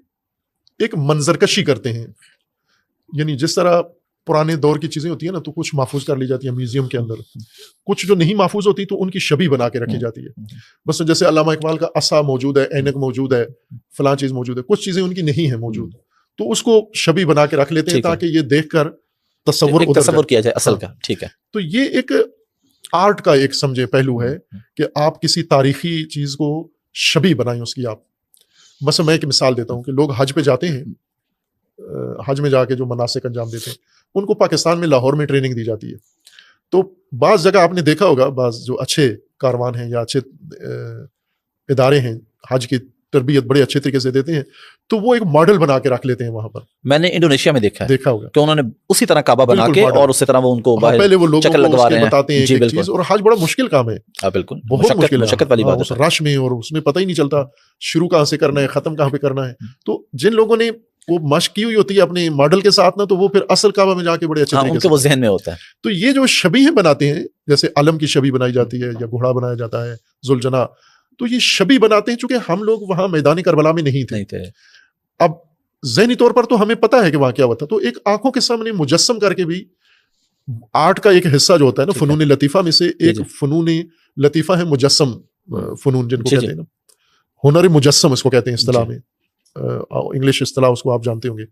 ایک منظر کشی کرتے ہیں. یعنی جس طرح پرانے دور کی چیزیں ہوتی ہیں نا تو کچھ محفوظ کر لی جاتی ہیں میوزیم کے اندر, کچھ جو نہیں محفوظ ہوتی تو ان کی شبیہ بنا کے رکھی جاتی ہے. بس جیسے علامہ اقبال کا عصا موجود ہے, اینک موجود ہے, فلاں چیز موجود ہے, کچھ چیزیں ان کی نہیں ہیں موجود, تو اس کو شبیہ بنا کے رکھ لیتے ہیں تاکہ یہ دیکھ کر تصور کیا جائے اصل کا. ٹھیک ہے, تو یہ ایک آرٹ کا ایک سمجھے پہلو ہے کہ آپ کسی تاریخی چیز کو شبیہ بنائیں اس کی آپ. مثلا میں ایک مثال دیتا ہوں کہ لوگ حج پہ جاتے ہیں, حج میں جا کے جو مناسک انجام دیتے ہیں ان کو پاکستان میں لاہور میں ٹریننگ دی جاتی ہے. تو بعض جگہ آپ نے دیکھا ہوگا, بعض جو اچھے کاروان ہیں یا اچھے ادارے ہیں حج کی تربیت بڑے اچھے طریقے سے دیتے ہیں, تو وہ ایک ماڈل بنا کے رکھ لیتے ہیں وہاں پر. میں نے انڈونیشیا میں دیکھا ہوگا کہ انہوں نے اسی طرح کعبہ بنا کے اور اسی طرح وہ ان کو پہلے وہ لوگوں چکر لگوا رہے ہیں, بتاتے ہیں ایک چیز. اور حج بڑا مشکل کام ہے, بالکل بہت مشکل مشقت والی بات ہے, رش میں, اور اس میں پتہ ہی نہیں چلتا شروع کہاں سے کرنا ہے ختم کہاں پہ کرنا ہے. تو جن لوگوں نے وہ مشق کی ہوئی ہوتی ہے اپنے ماڈل کے ساتھ نا, تو وہ پھر اصل کعبہ میں جا کے بڑے اچھے طریقے سے وہ ذہن میں ہوتا ہے. تو یہ جو شبیہ بناتے ہیں, جیسے علم کی شبیہ بنائی جاتی ہے یا گھوڑا بنایا جاتا ہے ذوالجناح, تو یہ شبیہ بناتے ہیں چونکہ ہم لوگ وہاں میدان کربلا میں نہیں تھے. اب ذہنی طور پر تو ہمیں پتہ ہے کہ وہاں کیا ہوا تھا, تو ایک آنکھوں کے سامنے مجسم کر کے بھی آرٹ کا ایک حصہ جو ہوتا ہے نا, فنون لطیفہ میں سے ایک فنون لطیفہ ہے مجسم فنون, جن کو کہتے ہیں نا ہنر مجسم, اس کو کہتے ہیں اصطلاح میں, انگلش اصطلاح اس کو آپ جانتے ہوں گے,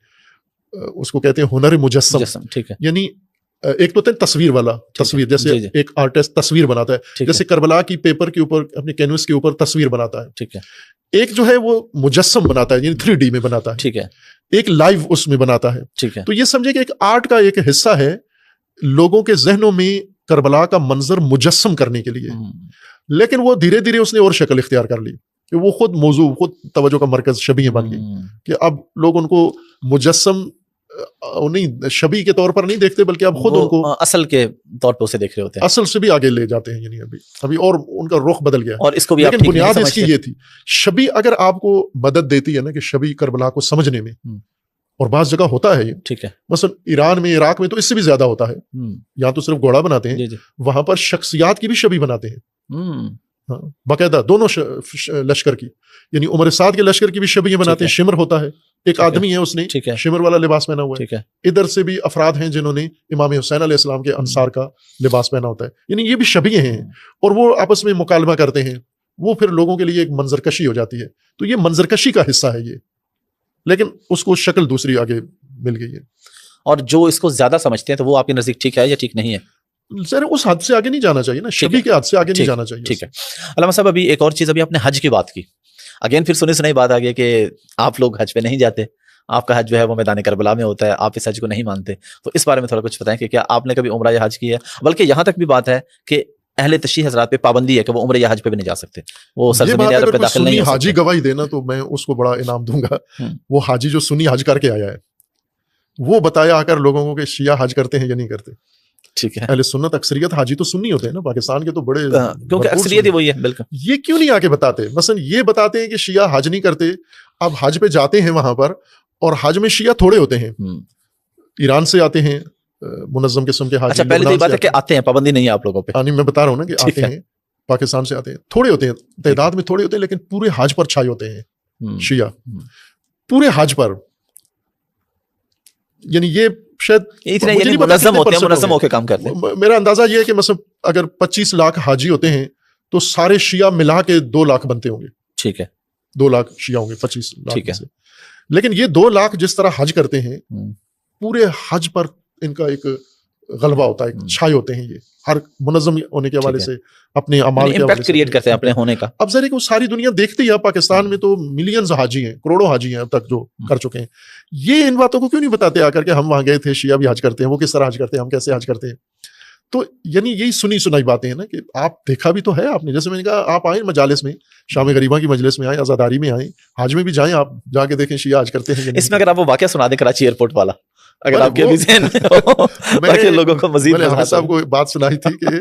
اس کو کہتے ہیں ہنر مجسم. یعنی ایک تو تصویر والا, تصویر جیسے ایک آرٹسٹ تصویر بناتا ہے, جیسے کربلا کی پیپر کے اوپر اپنے کینوس کے اوپر تصویر بناتا ہے. ایک جو ہے وہ مجسم بناتا ہے, یعنی 3D میں بناتا ہے. ایک لائیو اس میں بناتا ہے. تو یہ سمجھے کہ ایک آرٹ کا ایک حصہ ہے لوگوں کے ذہنوں میں کربلا کا منظر مجسم کرنے کے لیے. لیکن وہ دھیرے دھیرے اس نے اور شکل اختیار کر لی کہ وہ خود موضوع, خود توجہ کا مرکز شبیہ بن گئی, کہ اب لوگ ان کو مجسم نہیں شبیہ کے طور پر نہیں دیکھتے, بلکہ اب خود ان کو اصل کے طور پہ اسے دیکھ رہے ہوتے ہیں, اصل سے بھی آگے لے جاتے ہیں. یعنی ابھی اور ان کا رخ بدل گیا. اور اس کو بھی لیکن بنیاد اس کی یہ تھی, شبیہ اگر آپ کو مدد دیتی ہے نا کہ شبیہ کربلا کو سمجھنے میں, اور بعض جگہ ہوتا ہے یہ, مثلا ایران میں, عراق میں تو اس سے بھی زیادہ ہوتا ہے. یہاں تو صرف گھوڑا بناتے ہیں, وہاں پر شخصیات کی بھی شبیہ بناتے ہیں باقاعدہ, دونوں لشکر کی. یعنی عمر سعد کے لشکر کی بھی شبیہ بناتے ہیں. شمر ہوتا ہے, ایک آدمی ہے اس نے شمر والا لباس پہنا ہوا ہے. ادھر سے بھی افراد ہیں جنہوں نے امام حسین علیہ السلام کے انصار کا لباس پہنا ہوتا ہے. یعنی یہ بھی شبیہ ہیں, اور وہ آپس میں مکالمہ کرتے ہیں. وہ پھر لوگوں کے لیے ایک منظر کشی ہو جاتی ہے. تو یہ منظر کشی کا حصہ ہے یہ, لیکن اس کو شکل دوسری آگے مل گئی ہے. اور جو اس کو زیادہ سمجھتے ہیں تو وہ آپ کے نزدیک ٹھیک ہے یا ٹھیک نہیں ہے؟ سر اس حد سے آگے نہیں جانا چاہیے نا, شبیہ کے حد سے آگے نہیں جانا چاہیے. ٹھیک ہے علامہ صاحب, ابھی ایک اور چیز, ابھی آپ نے حج کی بات کی, اگین پھر سنی سنائی بات آ گئی کہ آپ لوگ حج پہ نہیں جاتے, آپ کا حج جو ہے وہ میدان کربلا میں ہوتا ہے, آپ اس حج کو نہیں مانتے. تو اس بارے میں تھوڑا کچھ بتائیں کہ کیا آپ نے کبھی عمرہ یا حج کی ہے؟ بلکہ یہاں تک بھی بات ہے کہ اہل تشیع حضرات پہ پابندی ہے کہ وہ عمرہ یا حج پہ بھی نہیں جا سکتے, وہ سرزمین عرب پہ داخل نہیں ہو سکتے. حاجی گواہی دینا تو میں اس کو بڑا انعام دوں گا. وہ حاجی جو سنی حج کر کے آیا ہے, وہ بتایا آ کر لوگوں کو کہ شیعہ حج کرتے ہیں یا نہیں کرتے. ٹھیک ہے, اہل سنت اکثریت حاجی تو سنی ہوتے ہیں نا پاکستان کے, تو بڑے کیونکہ اکثریت ہی وہی ہے. بالکل, یہ کیوں نہیں آ کے بتاتے؟ مثلا یہ بتاتے ہیں کہ شیعہ حج نہیں کرتے. اب حج پہ جاتے ہیں وہاں پر, اور حج میں شیعہ تھوڑے ہوتے ہیں, ایران سے آتے ہیں منظم قسم کے حاجی. اچھا, پہلے تو بات ہے کہ آتے ہیں, پابندی نہیں ہے آپ لوگوں پہ. میں بتا رہا ہوں نا کہ آتے ہیں, پاکستان سے آتے ہیں, تھوڑے ہوتے ہیں, تعداد میں تھوڑے ہوتے ہیں, لیکن پورے حج پر چھائے ہوتے ہیں شیعہ, پورے حج پر. یعنی یہ شاید منظم ہو کے کام کرتے ہیں. میرا اندازہ یہ ہے کہ مثلا اگر 25 لاکھ حاجی ہوتے ہیں تو سارے شیعہ ملا کے 2 لاکھ بنتے ہوں گے. ٹھیک ہے, 2 لاکھ شیعہ ہوں گے 25 لاکھ سے. لیکن یہ 2 لاکھ جس طرح حج کرتے ہیں, پورے حج پر ان کا ایک غلبہ ہوتا ہے, چھائے ہوتے ہیں. یہ ہر منظم ہونے کے حوالے سے, اپنے اعمال کے حوالے سے کریٹ کرتے ہیں اپنے ہونے کا. اب ذرا کہ ساری دنیا دیکھتی ہے, پاکستان میں تو ملینز حاجی ہیں, کروڑوں حاجی ہیں اب تک جو کر چکے ہیں. یہ ان باتوں کو کیوں نہیں بتاتے آ کر کے ہم وہاں گئے تھے, شیعہ بھی حج کرتے ہیں, وہ کس طرح حج کرتے ہیں, ہم کیسے حج کرتے ہیں. تو یعنی یہی سنی سنائی باتیں ہیں نا, کہ آپ دیکھا بھی تو ہے آپ نے, جیسے میں نے کہا آپ آئیں مجالس میں, شام غریبہ کی مجلس میں آئیں, عزاداری میں آئیں, حج میں بھی جائیں, آپ جا کے دیکھیں شیعہ حج کرتے ہیں. اس میں اگر آپ وہ واقعہ سنا دیں کراچی ایئرپورٹ والا, اگر آپ کے بھی ذہن میں ہو لوگوں کو مزید. میں نے حافظ صاحب کو بات سنائی تھی کہ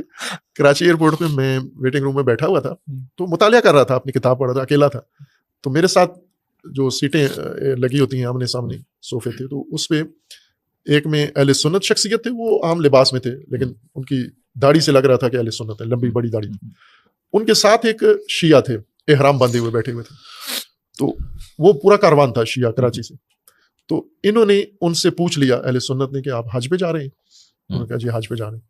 کراچی ایئرپورٹ میں میں ویٹنگ روم میں بیٹھا ہوا تھا, تو مطالعہ کر رہا تھا, اپنی کتاب پڑھ رہا تھا, اکیلا تھا. تو میرے ساتھ جو سیٹیں لگی ہوتی ہیں آمنے سامنے صوفے تھے, تو اس پہ ایک میں اہل سنت شخصیت تھے, وہ عام لباس میں تھے, لیکن ان کی داڑھی سے لگ رہا تھا کہ اہل سنت ہے, لمبی بڑی داڑھی تھی. ان کے ساتھ ایک شیعہ تھے, احرام باندھے ہوئے بیٹھے ہوئے تھے. تو وہ پورا کاروان تھا شیعہ کراچی سے. تو انہوں نے ان سے پوچھ لیا اہل سنت نے کہ آپ حج پہ جا رہے ہیں؟ انہوں نے کہا جی حج پہ جا رہے ہیں.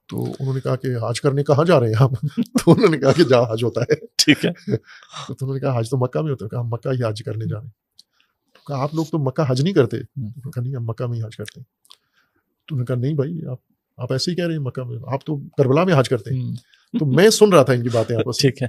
تو انہوں نے کہا کہ حج کرنے کہاں جا رہے ہیں آپ؟ تو انہوں نے کہا کہ جہاں حج ہوتا ہے. ٹھیک ہے. تو انہوں نے کہا حج تو مکہ میں ہوتا ہے. کہا مکہ ہی حج کرنے جا رہے ہیں. تو کہا آپ لوگ تو مکہ حج نہیں کرتے؟ انہوں نے کہا نہیں, ہم مکہ میں ہی حج کرتے ہیں. تو انہوں نے کہا نہیں بھائی, آپ ایسے ہی کہہ رہے ہیں, مکہ میں, آپ تو کربلا میں حج کرتے ہیں. تو میں سن رہا تھا ان کی باتیں آپس. ٹھیک ہے.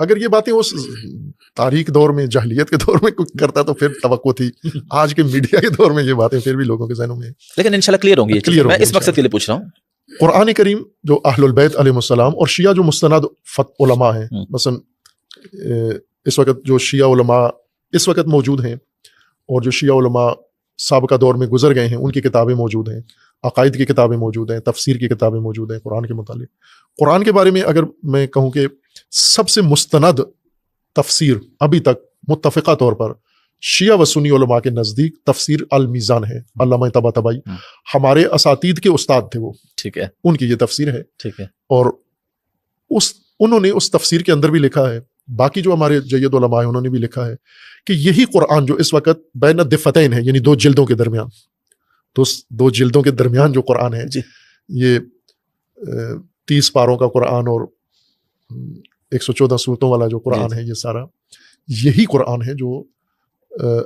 اگر یہ باتیں اس تاریخ دور میں جاہلیت کے دور میں کرتا تو پھر توقع تھی. آج کے میڈیا کے دور میں یہ باتیں پھر بھی لوگوں کے ذہنوں میں, لیکن انشاءاللہ کلیئر ہوں گی. میں اس مقصد کے لیے پوچھ رہا ہوں. قرآن کریم جو اہل البیت علیہ السلام اور شیعہ جو مستند علماء ہیں, مثلا اس وقت جو شیعہ علماء اس وقت موجود ہیں اور جو شیعہ علماء سابقہ دور میں گزر گئے ہیں, ان کی کتابیں موجود ہیں, عقائد کی کتابیں موجود ہیں, تفسیر کی کتابیں موجود ہیں قرآن کے متعلق. قرآن کے بارے میں اگر میں کہوں کہ سب سے مستند تفسیر ابھی تک متفقہ طور پر شیعہ و سنی علماء کے نزدیک تفسیر المیزان ہے, علامہ طباطبائی ہمارے اساتید کے استاد تھے وہ, ٹھیک ہے, ان کی یہ تفسیر ہے, ٹھیک ہے. اور انہوں نے اس تفسیر کے اندر بھی لکھا ہے, باقی جو ہمارے جید علماء ہیں انہوں نے بھی لکھا ہے کہ یہی قرآن جو اس وقت بین الدفتین ہے, یعنی دو جلدوں کے درمیان, تو دو جلدوں کے درمیان جو قرآن ہے, یہ 30 پاروں کا قرآن اور 114 صورتوں والا جو قرآن ہے, یہ سارا یہی قرآن ہے جو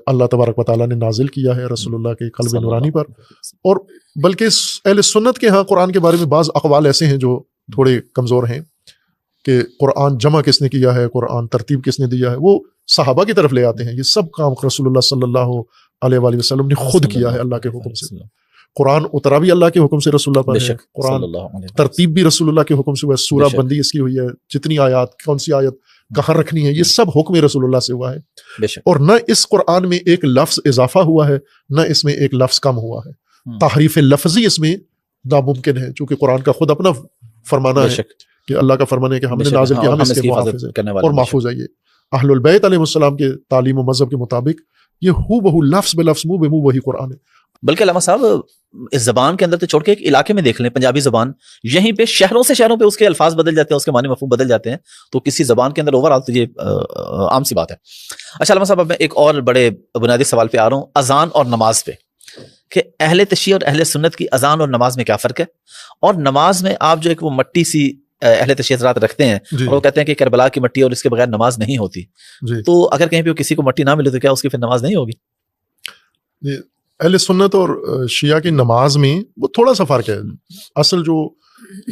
اللہ تبارک و تعالیٰ نے نازل کیا ہے رسول اللہ کے قلب نورانی پر. اور بلکہ اہل سنت کے ہاں قرآن کے بارے میں بعض اقوال ایسے ہیں جو تھوڑے کمزور ہیں کہ قرآن جمع کس نے کیا ہے, قرآن ترتیب کس نے دیا ہے, وہ صحابہ کی طرف لے آتے ہیں. یہ سب کام رسول اللہ صلی اللہ علیہ وآلہ وسلم نے خود کیا ہے اللہ کے حکم سے. قرآن اترا بھی اللہ کے حکم سے رسول اللہ پر ہے, قرآن ترتیب بھی رسول اللہ کے حکم سے ہوا ہے, سورہ بندی اس کی ہوئی ہے, جتنی آیات کون سی آیت کہاں رکھنی ہے, یہ سب حکم رسول اللہ سے ہوا ہے. اور نہ اس قرآن میں ایک لفظ اضافہ ہوا ہے, نہ اس میں ایک لفظ کم ہوا ہے. تحریف لفظی اس میں ناممکن ہے, چونکہ قرآن کا خود اپنا فرمانا ہے کہ اللہ کا فرمان ہے کہ ہم نے نازل کیا, ہم اس کے محافظ ہیں اور محفوظ ہے. یہ اہل البیت علیہ السلام کے تعلیم و مذہب کے مطابق یہ ہو بہو لفظ بلفظ منہ بہ منہ وہی قرآن ہے. بلکہ علامہ صاحب اس زبان کے اندر تو چھوڑ کے ایک علاقے میں دیکھ لیں, پنجابی زبان, یہیں پہ شہروں سے شہروں پہ اس کے الفاظ بدل جاتے ہیں, اس کے معنی مفہوم بدل جاتے ہیں. تو کسی زبان کے اندر اوورآل تو یہ عام سی بات ہے. اچھا علامہ صاحب, اب میں ایک اور بڑے بنیادی سوال پہ آ رہا ہوں, اذان اور نماز پہ, کہ اہل تشیع اور اہل سنت کی اذان اور نماز میں کیا فرق ہے, اور نماز میں آپ جو ایک وہ مٹی سی اہل تشیع حضرات رکھتے ہیں اور وہ کہتے ہیں کہ کربلا کی مٹی اور اس کے بغیر نماز نہیں ہوتی, تو اگر کہیں پہ کسی کو مٹی نہ ملے تو کیا اس کی پھر نماز نہیں ہوگی؟ اہل سنت اور شیعہ کی نماز میں وہ تھوڑا سا فرق ہے. اصل جو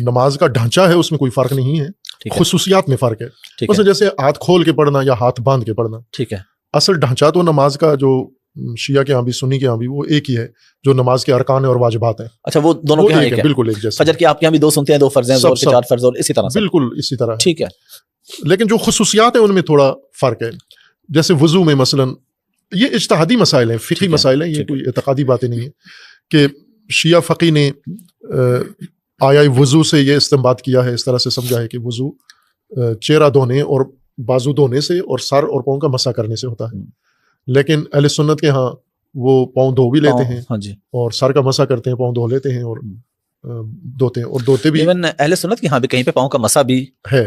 نماز کا ڈھانچہ ہے اس میں کوئی فرق نہیں ہے, خصوصیات میں فرق ہے. مثلا جیسے ہاتھ کھول کے پڑھنا یا ہاتھ باندھ کے پڑھنا, ٹھیک ہے, اصل ڈھانچہ تو نماز کا جو شیعہ کے ہاں بھی سنی کے ہاں بھی وہ ایک ہی ہے, جو نماز کے ارکان اور واجبات ہیں. اچھا, وہ دونوں کے ایک ہے, بالکل ایک جیسے. فجر کی آپ کے یہاں بھی 2 سنتے ہیں, 2 فرض ہیں, ظہر کے 4 فرض, اور اسی طرح بالکل اسی طرح, ٹھیک ہے. لیکن جو خصوصیات ہیں ان میں تھوڑا فرق ہے. جیسے وضو میں مثلا یہ اجتہادی مسائل ہیں, فقہی مسائل ہیں, یہ کوئی اعتقادی باتیں نہیں ہیں کہ شیعہ فقی نے آیا وضو سے یہ استنباط کیا ہے, اس طرح سے سمجھا ہے کہ وضو چہرہ دھونے اور بازو دھونے سے اور سر اور پاؤں کا مسح کرنے سے ہوتا ہے. لیکن اہل سنت کے ہاں وہ پاؤں دھو بھی لیتے ہیں اور سر کا مسح کرتے ہیں, پاؤں دھو لیتے ہیں اور دھوتے ہیں, اور دھوتے بھی. ایون اہل سنت کے ہاں بھی کہیں پہ پاؤں کا مسح بھی ہے.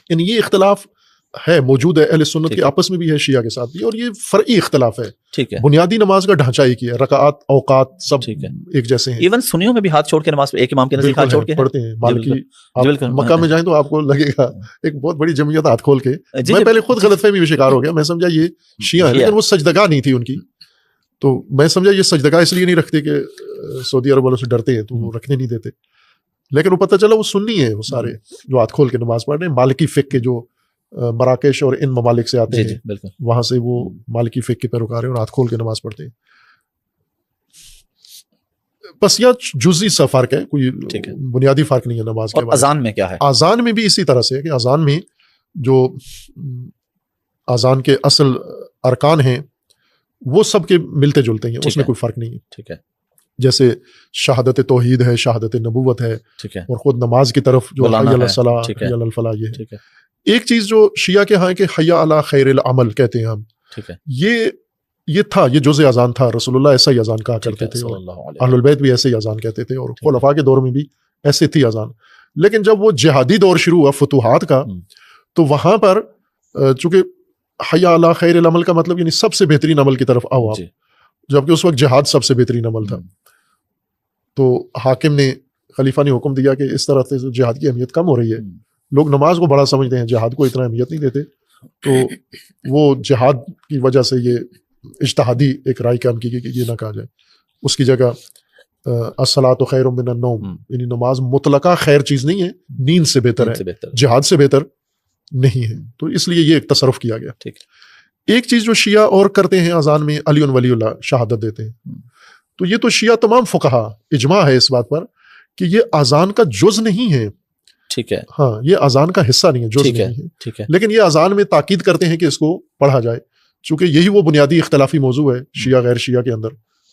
یعنی یہ اختلاف ہے, موجود ہے اہل سنت کے آپس میں بھی ہے, شیعہ کے ساتھ بھی, اور یہ فرعی اختلاف ہے. ٹھیک ہے, بنیادی نماز کا ڈھانچہ ایک ہی ہے, رکعات اوقات سب ایک جیسے ہیں. ایون سنیوں میں بھی ہاتھ چھوڑ کے نماز ایک امام کے نزدیک ہاتھ چھوڑ کے پڑھتے ہیں. مالکی مکہ میں جائیں تو آپ کو لگے گا ایک بہت بڑی جمعیت ہاتھ کھول کے. میں پہلے خود غلط فہمی میں شکار ہو گیا, میں سمجھا یہ شیعہ ہے, لیکن وہ سجدگاہ نہیں تھی ان کی, تو میں سمجھا یہ سجدگاہ اس لیے نہیں رکھتے کہ سعودی عرب والوں سے ڈرتے ہیں تو وہ رکھنے نہیں دیتے. لیکن وہ پتہ چلا وہ سنی ہے, وہ سارے جو ہاتھ کھول کے نماز پڑھ رہے ہیں. مالکی فقہ کے جو مراکش اور ان ممالک سے آتے ہیں وہاں سے وہ مالکی فقہ کے پیروکار ہیں اور ہاتھ کھول کے نماز پڑھتے ہیں. بس یہ جزئی سا فرق ہے, کوئی بنیادی فرق نہیں ہے نماز کے. اذان میں کیا ہے؟ اذان میں بھی اسی طرح سے ہے کہ اذان میں جو اذان کے اصل ارکان ہیں وہ سب کے ملتے جلتے ہیں, اس میں کوئی فرق نہیں ہے. ٹھیک ہے, جیسے شہادت توحید ہے, شہادت نبوت ہے, اور خود نماز کی طرف جو حی علی الصلاۃ حی علی الفلاح یہ ہے. ایک چیز جو شیعہ کے ہاں کہ حی علی خیر العمل کہتے ہیں ہم, یہ تھا, یہ جزء اذان تھا. رسول اللہ ایسا ہی اذان کہا کرتے تھے, اہل البیت بھی ایسے ہی اذان کہتے تھے, اور خلفاء کے دور میں بھی ایسے تھی اذان. لیکن جب وہ جہادی دور شروع ہوا فتوحات کا, تو وہاں پر چونکہ حی علی خیر العمل کا مطلب یعنی سب سے بہترین عمل کی طرف آؤ آپ, جبکہ اس وقت جہاد سب سے بہترین عمل تھا. تو حاکم نے, خلیفہ نے حکم دیا کہ اس طرح سے جہاد کی اہمیت کم ہو رہی ہے, لوگ نماز کو بڑا سمجھتے ہیں, جہاد کو اتنا اہمیت نہیں دیتے. تو وہ جہاد کی وجہ سے یہ اجتہادی ایک رائے قائم کی گئی کہ یہ نہ کہا جائے, اس کی جگہ الصلاۃ خیر من النوم, یعنی نماز مطلقہ خیر چیز نہیں ہے, نیند سے بہتر ہے, جہاد سے بہتر نہیں ہے. تو اس لیے یہ ایک تصرف کیا گیا. ٹھیک. ایک چیز جو شیعہ اور کرتے ہیں اذان میں علی ولی اللہ شہادت دیتے ہیں. تو یہ تو شیعہ تمام فقہا اجماع ہے اس بات پر کہ یہ اذان کا جز نہیں ہے. ٹھیک ہے. ہاں یہ اذان کا حصہ نہیں ہے, جز نہیں ہے. ٹھیک ہے. لیکن یہ اذان میں تاکید کرتے ہیں کہ اس کو پڑھا جائے, چونکہ یہی وہ بنیادی اختلافی موضوع ہے شیعہ غیر شیعہ کے اندر,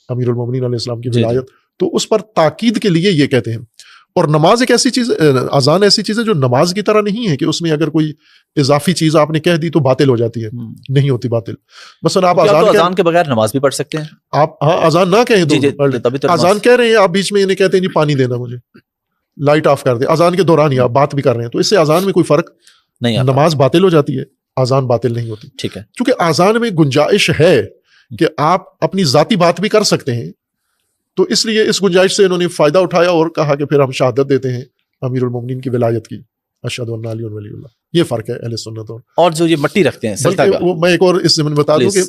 امیر المومنین علیہ السلام کی ولایت. تو اس پر تاکید کے لیے یہ کہتے ہیں. اور نماز ایک ایسی چیز, اذان ایسی چیز ہے جو نماز کی طرح نہیں ہے کہ اس میں اگر کوئی اضافی چیز آپ نے کہہ دی تو باطل ہو جاتی ہے. نہیں ہوتی باطل. مثلا آپ اذان کے بغیر نماز بھی پڑھ سکتے ہیں. آپ ہاں اذان نہ کہیں تو اذان کہہ رہے ہیں آپ, بیچ میں انہیں کہتے ہیں جی پانی دینا مجھے, لائٹ آف کر دے, اذان کے دوران ہی آپ بات بھی کر رہے ہیں, تو اس سے اذان میں کوئی فرق نہیں, نماز باطل ہو جاتی ہے, اذان باطل نہیں ہوتی. ٹھیک ہے. چونکہ اذان میں گنجائش ہے کہ آپ اپنی ذاتی بات بھی کر سکتے ہیں, تو اس لیے اس گنجائش سے انہوں نے فائدہ اٹھایا اور کہا کہ پھر ہم شہادت دیتے ہیں امیر المومنین کی ولایت کی, اشہد ان علی ولی اللہ. یہ فرق ہے اہل سنت اور جو یہ مٹی رکھتے ہیں. بلکہ میں ایک اور اس زمین میں بتا دوں کہ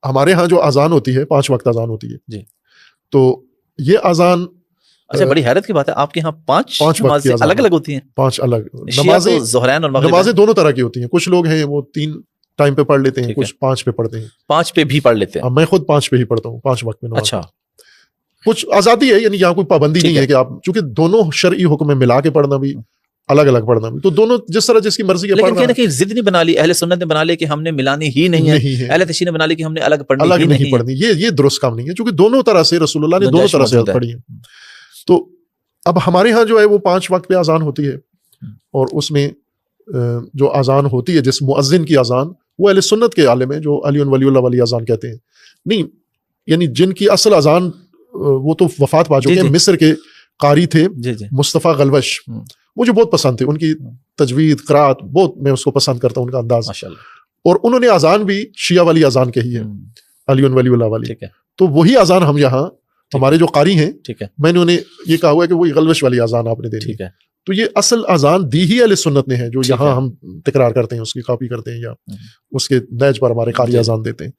ہمارے ہاں جو اذان ہوتی ہے 5 وقت اذان ہوتی ہے جی, تو یہ اذان اچھا بڑی حیرت کی بات ہے, آپ کے یہاں 5 نمازیں الگ الگ ہوتی ہیں. 5 الگ نمازیں, ظہرین اور مغرب نمازیں دونوں طرح کی ہوتی ہیں. کچھ لوگ ہیں وہ 3 ٹائم پہ پڑھ لیتے ہیں, کچھ 5 پہ پڑھتے ہیں. 5 پہ بھی پڑھ لیتے ہیں. میں خود 5 پہ ہی پڑھتا ہوں, 5 وقت میں. اچھا, کچھ آزادی ہے, یعنی یہاں کوئی پابندی نہیں ہے کہ آپ, چونکہ دونوں شرعی حکم میں ملا کے پڑھنا بھی الگ الگ پڑھنا بھی, تو دونوں جس طرح جس کی مرضی ہے پڑھنا. لیکن کہ ضد نہیں بنا لی اہل سنت نے, بنا لی کہ ہم نے ملانی ہی نہیں ہے, اہل تشیع نے بنا لی کہ ہم نے الگ نہیں پڑھنی. یہ درست کام نہیں ہے, چونکہ دونوں طرح سے رسول اللہ نے دونوں طرح سے پڑھی ہے. تو اب ہمارے ہاں جو ہے وہ 5 وقت پہ اذان ہوتی ہے, اور اس میں جو اذان ہوتی ہے جس مؤذن کی اذان, وہ اہل سنت کے عالم ہیں جو علی ولی اللہ والی اذان کہتے ہیں. نہیں, یعنی جن کی اصل اذان وہ تو وفات پا چکے ہیں, مصر کے قاری تھے مصطفیٰ غلوش, مجھے بہت پسند تھے ان کی تجوید قرات, بہت میں اس کو پسند کرتا ہوں ان کا انداز. اور انہوں نے اذان بھی شیعہ والی اذان کہی ہے, علی ولی اللہ والی. تو وہی اذان ہم یہاں ہمارے جو قاری ہیں, میں نے انہیں یہ کہا ہوا ہے کہ وہی غلوش والی اذان آپ نے دینی ہے. تو یہ اصل اذان دی ہی اہل سنت نے ہے, جو یہاں ہم تکرار کرتے ہیں اس کی کاپی کرتے ہیں یا اس کے نیج پر ہمارے قاری اذان دیتے ہیں.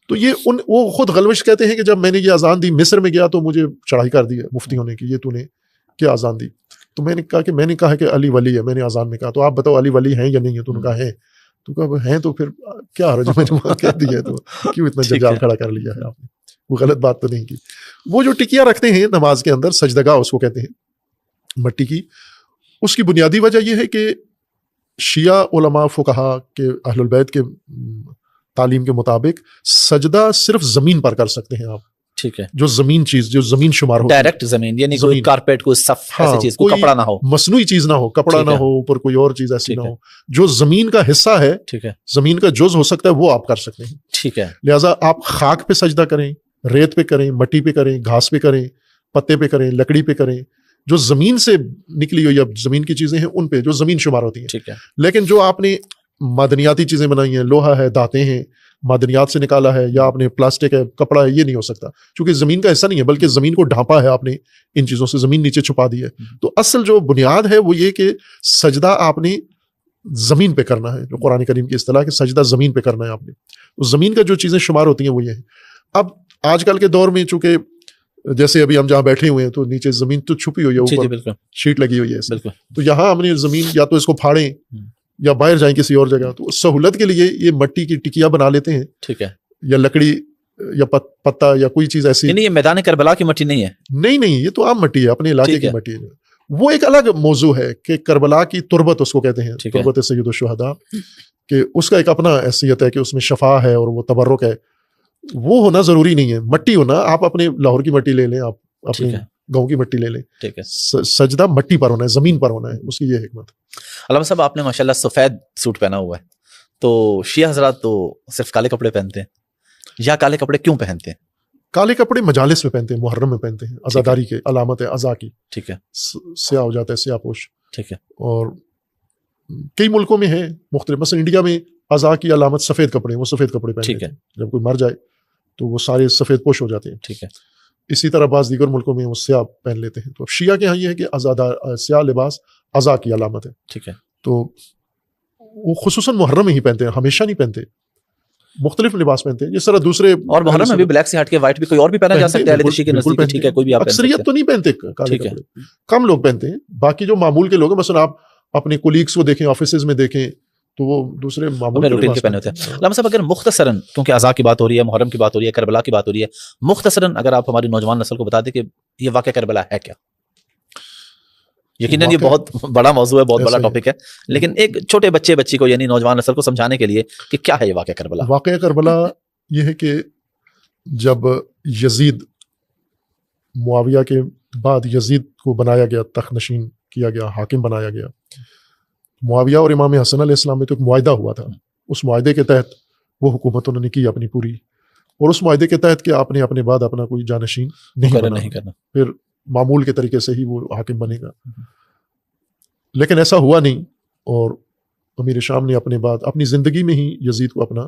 تو یہ وہ خود غلوش کہتے ہیں کہ جب میں نے یہ اذان دی مصر میں گیا تو مجھے چڑھائی کر دی ہے مفتیوں نے کہ یہ تو نے کیا اذان دی. تو میں نے کہا کہ علی ولی ہے, میں نے اذان میں کہا تو آپ بتاؤ علی ولی ہیں یا نہیں ہے. تو انہوں نے کہا ہے. تو کہا ہیں تو پھر کیا حرج, میں نے کہہ دی ہے تو کیوں اتنا جنجال کھڑا کر لیا ہے آپ نے, وہ غلط بات تو نہیں کی. وہ جو ٹکیاں رکھتے ہیں نماز کے اندر, سجدگاہ اس کو کہتے ہیں مٹی کی, اس کی بنیادی وجہ یہ ہے کہ شیعہ علماء فقہا کے اہل البیت کے تعلیم کے مطابق سجدہ صرف زمین پر کر سکتے ہیں آپ. ٹھیک ہے. جو زمین چیز جو زمین شمار ہو, ڈائریکٹ زمین, یعنی کوئی کارپیٹ, کوئی صف ایسی چیز, کوئی کپڑا نہ ہو, مصنوعی چیز نہ ہو, کپڑا نہ ہو, اوپر کوئی اور چیز ایسی نہ ہو, جو زمین کا حصہ ہے, ٹھیک ہے, زمین کا جز ہو سکتا ہے, وہ آپ کر سکتے ہیں. ٹھیک ہے. لہٰذا آپ خاک پہ سجدہ کریں, ریت پہ کریں, مٹی پہ کریں, گھاس پہ کریں, پتے پہ کریں, لکڑی پہ کریں, جو زمین سے نکلی ہوئی یا زمین کی چیزیں ہیں ان پہ جو زمین شمار ہوتی ہیں. ٹھیک ہے. لیکن جو آپ نے معدنیاتی چیزیں بنائی ہیں, لوہا ہے, دھاتیں ہیں, معدنیات سے نکالا ہے, یا آپ نے پلاسٹک ہے, کپڑا ہے, یہ نہیں ہو سکتا, کیونکہ زمین کا حصہ نہیں ہے, بلکہ زمین کو ڈھانپا ہے آپ نے ان چیزوں سے, زمین نیچے چھپا دی ہے. تو اصل جو بنیاد ہے وہ یہ کہ سجدہ آپ نے زمین پہ کرنا ہے, جو قرآن کریم کی اصطلاح کہ سجدہ زمین پہ کرنا ہے آپ نے. تو زمین کا جو چیزیں شمار ہوتی ہیں وہ یہ ہے. اب آج کل کے دور میں چونکہ جیسے ابھی ہم جہاں بیٹھے ہوئے ہیں تو نیچے زمین تو چھپی ہوئی ہے, اوپر شیٹ لگی ہوئی ہے, تو یہاں ہم نے زمین یا تو اس کو پھاڑیں یا باہر جائیں کسی اور جگہ, تو سہولت کے لیے یہ مٹی کی ٹکیا بنا لیتے ہیں. ٹھیک ہے. یا لکڑی یا پتا یا کوئی چیز ایسی. نہیں, یہ میدان کربلا کی مٹی نہیں ہے. نہیں, یہ تو عام مٹی ہے, اپنے علاقے کی مٹی ہے. وہ ایک الگ موضوع ہے کہ کربلا کی تربت اس کو کہتے ہیں, تربت سید الشہداء, کہ اس کا ایک اپنا حیثیت ہے کہ اس میں شفا ہے اور وہ تبرک ہے. وہ ہونا ضروری نہیں ہے, مٹی ہونا, آپ اپنے لاہور کی مٹی لے لیں, آپ اپنے گاؤں کی مٹی لے لیں. ٹھیک ہے. سجدہ مٹی پر ہونا ہے, زمین پر ہونا ہے, اس کی یہ حکمت. علامہ صاحب آپ نے ماشاءاللہ سفید سوٹ پہنا ہوا ہے, تو شیعہ حضرات تو صرف کالے کپڑے پہنتے ہیں, یا کالے کپڑے کیوں پہنتے ہیں؟ کالے کپڑے مجالس میں پہنتے ہیں, محرم میں پہنتے ہیں, عزاداری کے علامت ہے عزا کی. ٹھیک ہے. سیاہ ہو جاتا ہے, سیاہ پوش. ٹھیک ہے. اور کئی ملکوں میں ہے مختلف, مثلا انڈیا میں عزا کی علامت سفید کپڑے, وہ سفید کپڑے پہنتے ہیں. جب کوئی مر جائے تو وہ سارے سفید پوش ہو جاتے ہیں. ٹھیک ہے. اسی طرح بعض دیگر ملکوں میں وہ سیاہ پہن لیتے ہیں. تو اب شیعہ کے ہاں یہ ہے کہ سیاہ لباس عزا کی علامت ہے. ٹھیک ہے. تو وہ خصوصاً محرم میں ہی پہنتے ہیں, ہمیشہ نہیں پہنتے, مختلف لباس پہنتے ہیں. جس طرح دوسرے اور محرم میں بھی بلیک سے ہٹ کے وائٹ بھی کوئی اور بھی پہنا جا سکتا ہے, ٹھیک ہے, کوئی بھی اکثریت تو نہیں پہنتے کالے کپڑے, کم لوگ پہنتے ہیں. باقی جو معمول کے لوگ ہیں, مثلا آپ اپنے کولیگس کو دیکھیں, آفیسز میں دیکھیں, تو وہ دوسرے معمول روٹین کے پہنے ہوتے ہیں. علامہ صاحب اگر مختصراً، کیونکہ عزا کی بات ہو رہی ہے، محرم کی بات ہو رہی ہے، کربلا کی بات ہو رہی ہے، مختصراً اگر آپ ہماری نوجوان نسل کو بتا دیں کہ یہ واقعہ کربلا ہے کیا؟ یقیناً یہ بہت بڑا موضوع ہے، بہت بڑا ٹاپک ہے، لیکن ایک چھوٹے بچی کو یعنی نوجوان نسل کو سمجھانے کے لیے کہ کیا ہے یہ واقعہ کربلا. واقعہ کربلا یہ ہے کہ جب یزید، معاویہ کے بعد یزید کو بنایا گیا، تخت نشین کیا گیا، حاکم بنایا گیا. معاویہ اور امام حسن علیہ السلام میں تو ایک معاہدہ ہوا تھا، اس معاہدے کے تحت وہ حکومت انہوں نے کی اپنی پوری، اور اس معاہدے کے تحت کہ آپ نے اپنے بعد اپنا کوئی جانشین نہیں کرنا، پھر معمول کے طریقے سے ہی وہ حاکم بنے گا. لیکن ایسا ہوا نہیں، اور امیر شام نے اپنے بعد اپنی زندگی میں ہی یزید کو اپنا،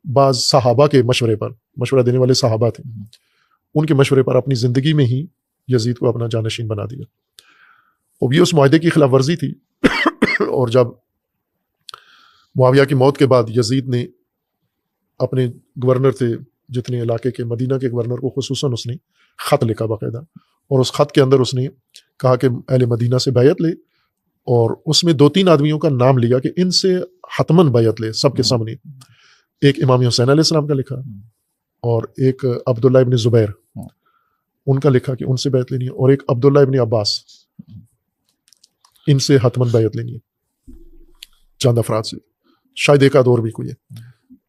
بعض صحابہ کے مشورے پر، مشورہ دینے والے صحابہ تھے، ان کے مشورے پر اپنی زندگی میں ہی یزید کو اپنا جانشین بنا دیا. اور یہ اس معاہدے کی خلاف ورزی تھی. اور جب معاویہ کی موت کے بعد یزید نے اپنے گورنر تھے جتنے علاقے کے، مدینہ کے گورنر کو خصوصاً اس نے خط لکھا باقاعدہ، اور اس خط کے اندر اس نے کہا کہ اہل مدینہ سے بیعت لے، اور اس میں 2-3 آدمیوں کا نام لیا کہ ان سے حتماً بیعت لے سب کے سامنے. ایک امام حسین علیہ السلام کا لکھا، اور ایک عبداللہ ابن زبیر ان کا لکھا کہ ان سے بیعت لینی ہے، اور ایک عبداللہ ابن عباس، ان سے حتماً بیعت لینی ہے. چند افراد سے، شاید ایک آدھ اور بھی کوئی ہے،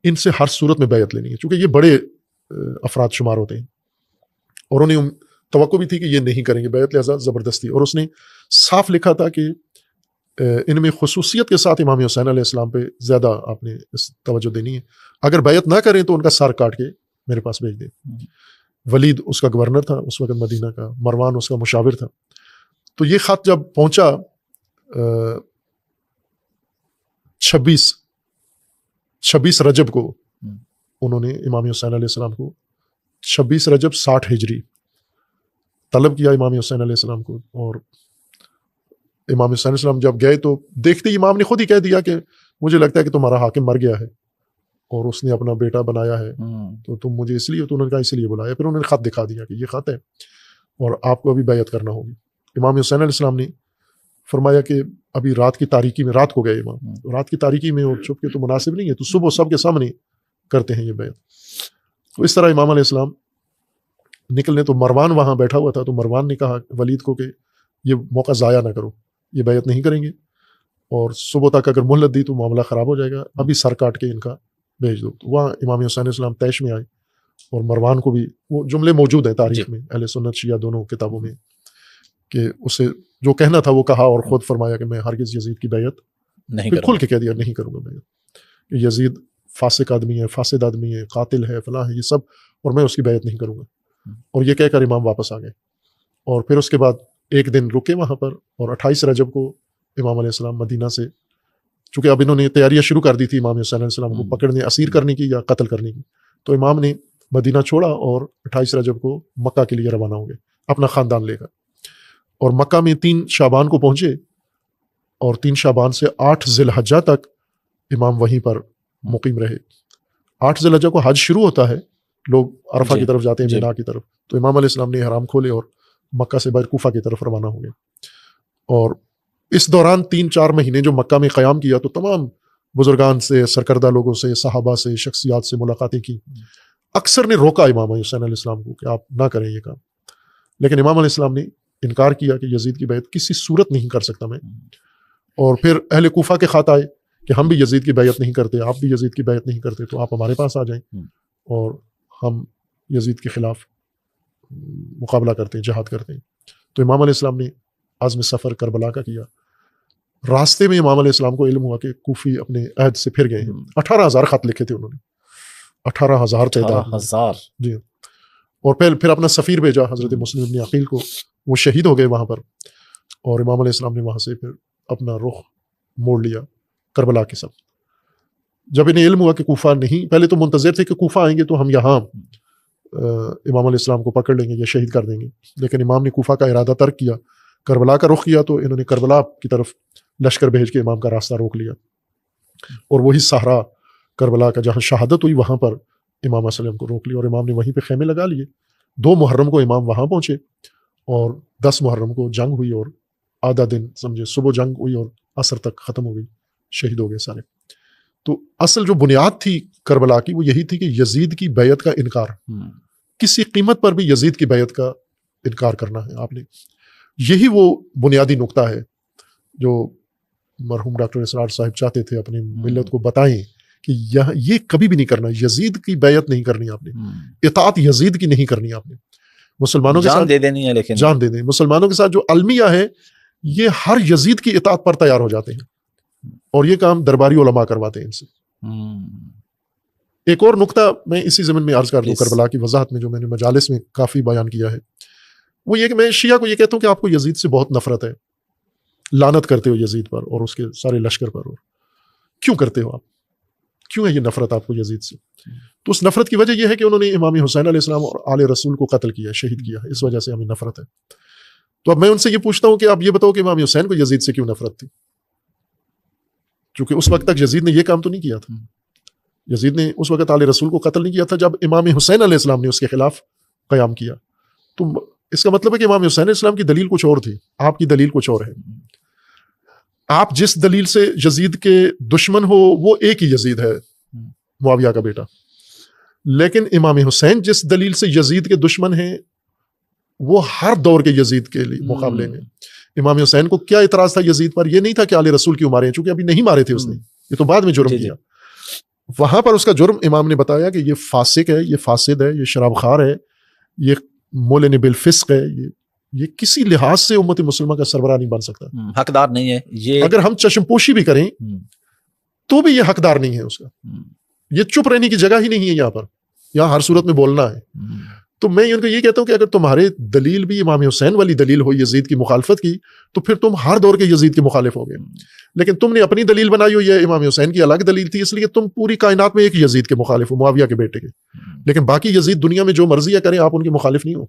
ان سے ہر صورت میں بیعت لینی ہے، چونکہ یہ بڑے افراد شمار ہوتے ہیں، اور انہیں توقع بھی تھی کہ یہ نہیں کریں گے بیعت، لہذا زبردستی. اور اس نے صاف لکھا تھا کہ ان میں خصوصیت کے ساتھ امام حسین علیہ السلام پہ زیادہ آپ نے توجہ دینی ہے، اگر بیعت نہ کریں تو ان کا سر کاٹ کے میرے پاس بھیج دیں. ولید اس کا گورنر تھا اس وقت مدینہ کا، مروان اس کا مشاور تھا. تو یہ خط جب پہنچا 26 رجب کو، انہوں نے امام حسین علیہ السلام کو 26 رجب 60 ہجری طلب کیا امام حسین علیہ السلام کو. اور امام حسین علیہ السلام جب گئے تو دیکھتے ہی امام نے خود ہی کہہ دیا کہ مجھے لگتا ہے کہ تمہارا حاکم مر گیا ہے اور اس نے اپنا بیٹا بنایا ہے، تو تم مجھے اس لیے، تو انہوں نے کہا اس لیے بلایا. پھر انہوں نے خط دکھا دیا کہ یہ خط ہے اور آپ کو ابھی بیعت کرنا ہوگی. امام حسین علیہ السلام نے فرمایا کہ ابھی رات کی تاریکی میں، رات کو گئے امام، رات کی تاریکی میں اور چھپ کے تو مناسب نہیں ہے، تو صبح سب کے سامنے کرتے ہیں یہ بیعت. تو اس طرح امام علیہ السلام نکلنے، تو مروان وہاں بیٹھا ہوا تھا، تو مروان نے کہا ولید کو کہ یہ موقع ضائع نہ کرو، یہ بیعت نہیں کریں گے، اور صبح تک اگر مہلت دی تو معاملہ خراب ہو جائے گا، ابھی سر کاٹ کے ان کا بھیج دو. تو وہاں امام حسین علیہ السلام طیش میں آئے، اور مروان کو بھی، وہ جملے موجود ہیں تاریخ میں، اہل سنت شیعہ دونوں کتابوں میں، کہ اسے جو کہنا تھا وہ کہا، اور خود فرمایا کہ میں ہرگز یزید کی بیعت نہیں، کھل کے کہہ دیا نہیں کروں گا بیعت، یزید فاسق آدمی ہے، فاسد آدمی ہے، قاتل ہے، فلاں ہے، یہ سب، اور میں اس کی بیعت نہیں کروں گا. اور یہ کہہ کر امام واپس آ گئے. اور پھر اس کے بعد ایک دن رکے وہاں پر، اور 28 رجب کو امام علیہ السلام مدینہ سے، چونکہ اب انہوں نے تیاریاں شروع کر دی تھی امام حسین علیہ السلام کو پکڑنے، اسیر کرنے کی یا قتل کرنے کی، تو امام نے مدینہ چھوڑا اور 28 رجب کو مکہ کے لیے روانہ ہو گئے اپنا خاندان لے کر. اور مکہ میں 3 شعبان کو پہنچے، اور 3 شعبان سے 8 ذی الحجہ تک امام وہیں پر مقیم رہے. 8 ذی الحجہ کو حج شروع ہوتا ہے، لوگ عرفہ کی طرف جاتے ہیں، مینا کی طرف، تو امام علیہ السلام نے احرام کھولے اور مکہ سے باہر کوفہ کی طرف روانہ ہو گئے. اور اس دوران 3-4 مہینے جو مکہ میں قیام کیا، تو تمام بزرگان سے، سرکردہ لوگوں سے، صحابہ سے، شخصیات سے ملاقاتیں کی. اکثر نے روکا امام حسین علیہ السلام کو کہ آپ نہ کریں یہ کام، لیکن امام علیہ السلام نے انکار کیا کہ یزید کی بیعت کسی صورت نہیں کر سکتا میں. اور پھر اہل کوفہ کے خط آئے کہ ہم بھی یزید کی بیعت نہیں کرتے، آپ بھی یزید کی بیعت نہیں کرتے، تو آپ ہمارے پاس آ جائیں اور ہم یزید کے خلاف مقابلہ کرتے ہیں، جہاد کرتے ہیں. تو امام علیہ السلام نے عزم سفر کربلا کا کیا. راستے میں امام علیہ السلام کو علم ہوا کہ کوفی اپنے عہد سے پھر گئے ہیں. 18,000 خط لکھے تھے انہوں نے، 18,000 تعداد. جی. اور پھر اپنا سفیر بھیجا حضرت مسلم بن عقیل کو، وہ شہید ہو گئے وہاں پر. اور امام علیہ السلام نے وہاں سے پھر اپنا رخ موڑ لیا کربلا کے ساتھ. جب انہیں علم ہوا کہ کوفہ نہیں، پہلے تو منتظر تھے کہ کوفہ آئیں گے تو ہم یہاں امام علیہ السلام کو پکڑ لیں گے یا شہید کر دیں گے، لیکن امام نے کوفہ کا ارادہ ترک کیا، کربلا کا رخ کیا. تو انہوں نے کربلا کی طرف لشکر بھیج کے امام کا راستہ روک لیا، اور وہی صحرا کربلا کا جہاں شہادت ہوئی وہاں پر امام علیہ السلام کو روک لیا، اور امام نے وہیں پہ خیمے لگا لیے. 2 محرم کو امام وہاں پہنچے، اور 10 محرم کو جنگ ہوئی، اور آدھا دن سمجھے صبح جنگ ہوئی اور عصر تک ختم ہو گئی. شہید ہو گئے سارے. تو اصل جو بنیاد تھی کربلا کی وہ یہی تھی کہ یزید کی بیعت کا انکار, کسی قیمت پر بھی یزید کی بیعت کا انکار کرنا ہے آپ نے. یہی وہ بنیادی نقطہ ہے جو مرحوم ڈاکٹر اسرار صاحب چاہتے تھے اپنی ملت کو بتائیں کہ یہ کبھی بھی نہیں کرنا, یزید کی بیعت نہیں کرنی آپ نے, اطاعت یزید کی نہیں کرنی آپ نے, مسلمانوں کے ساتھ جان دے دینی ہے, لیکن جان دے دیں. مسلمانوں کے ساتھ جو المیہ ہے یہ ہر یزید کی اطاعت پر تیار ہو جاتے ہیں, اور یہ کام درباری علماء کرواتے ہیں ان سے. ایک اور نقطہ میں اسی ضمن میں عرض کر دوں کربلا کی وضاحت میں, جو میں نے مجالس میں کافی بیان کیا ہے, وہ یہ کہ میں شیعہ کو یہ کہتا ہوں کہ آپ کو یزید سے بہت نفرت ہے, لعنت کرتے ہو یزید پر اور اس کے سارے لشکر پر. اور کیوں کرتے ہو آپ, کیوں ہے یہ نفرت آپ کو یزید سے؟ تو اس نفرت کی وجہ یہ ہے کہ انہوں نے امام حسین علیہ السلام اور آل رسول کو قتل کیا, شہید کیا ہے, اس وجہ سے ہمیں نفرت ہے. تو اب میں ان سے یہ پوچھتا ہوں کہ آپ یہ بتاؤ کہ امام حسین کو یزید سے کیوں نفرت تھی؟ کیونکہ اس وقت تک یزید نے یہ کام تو نہیں کیا تھا. یزید نے اس وقت آل رسول کو قتل نہیں کیا تھا جب امام حسین علیہ السلام نے اس کے خلاف قیام کیا. تو اس کا مطلب ہے کہ امام حسین علیہ السلام کی دلیل کچھ اور تھی, آپ کی دلیل کچھ اور ہے. آپ جس دلیل سے یزید کے دشمن ہو وہ ایک ہی یزید ہے, معاویہ کا بیٹا. لیکن امام حسین جس دلیل سے یزید کے دشمن ہیں وہ ہر دور کے یزید کے لیے مقابلے میں. امام حسین کو کیا اعتراض تھا یزید پر؟ یہ نہیں تھا کہ آل رسول کیوں مارے ہیں, چونکہ ابھی نہیں مارے تھے اس نے, یہ تو بعد میں جرم کیا. وہاں پر اس کا جرم امام نے بتایا کہ یہ فاسق ہے, یہ فاسد ہے, یہ شراب خار ہے, یہ مولن بالفسق ہے, یہ کسی لحاظ سے امت مسلمہ کا سربراہ نہیں بن سکتا, حقدار نہیں ہے. یہ اگر ہم چشم پوشی بھی کریں تو بھی یہ حقدار نہیں ہے اس کا. یہ چپ رہنے کی جگہ ہی نہیں ہے, یہاں ہر صورت میں بولنا ہے. تو میں ان کو یہ کہتا ہوں کہ اگر تمہارے دلیل بھی امام حسین والی دلیل ہو یزید کی مخالفت کی, تو پھر تم ہر دور کے یزید کے مخالف ہو گئے. لیکن تم نے اپنی دلیل بنائی ہو, یہ امام حسین کی الگ دلیل تھی, اس لیے تم پوری کائنات میں ایک یزید کے مخالف ہو, معاویہ کے بیٹے کے. لیکن باقی یزید دنیا میں جو مرضی کریں, آپ ان کے مخالف نہیں ہو.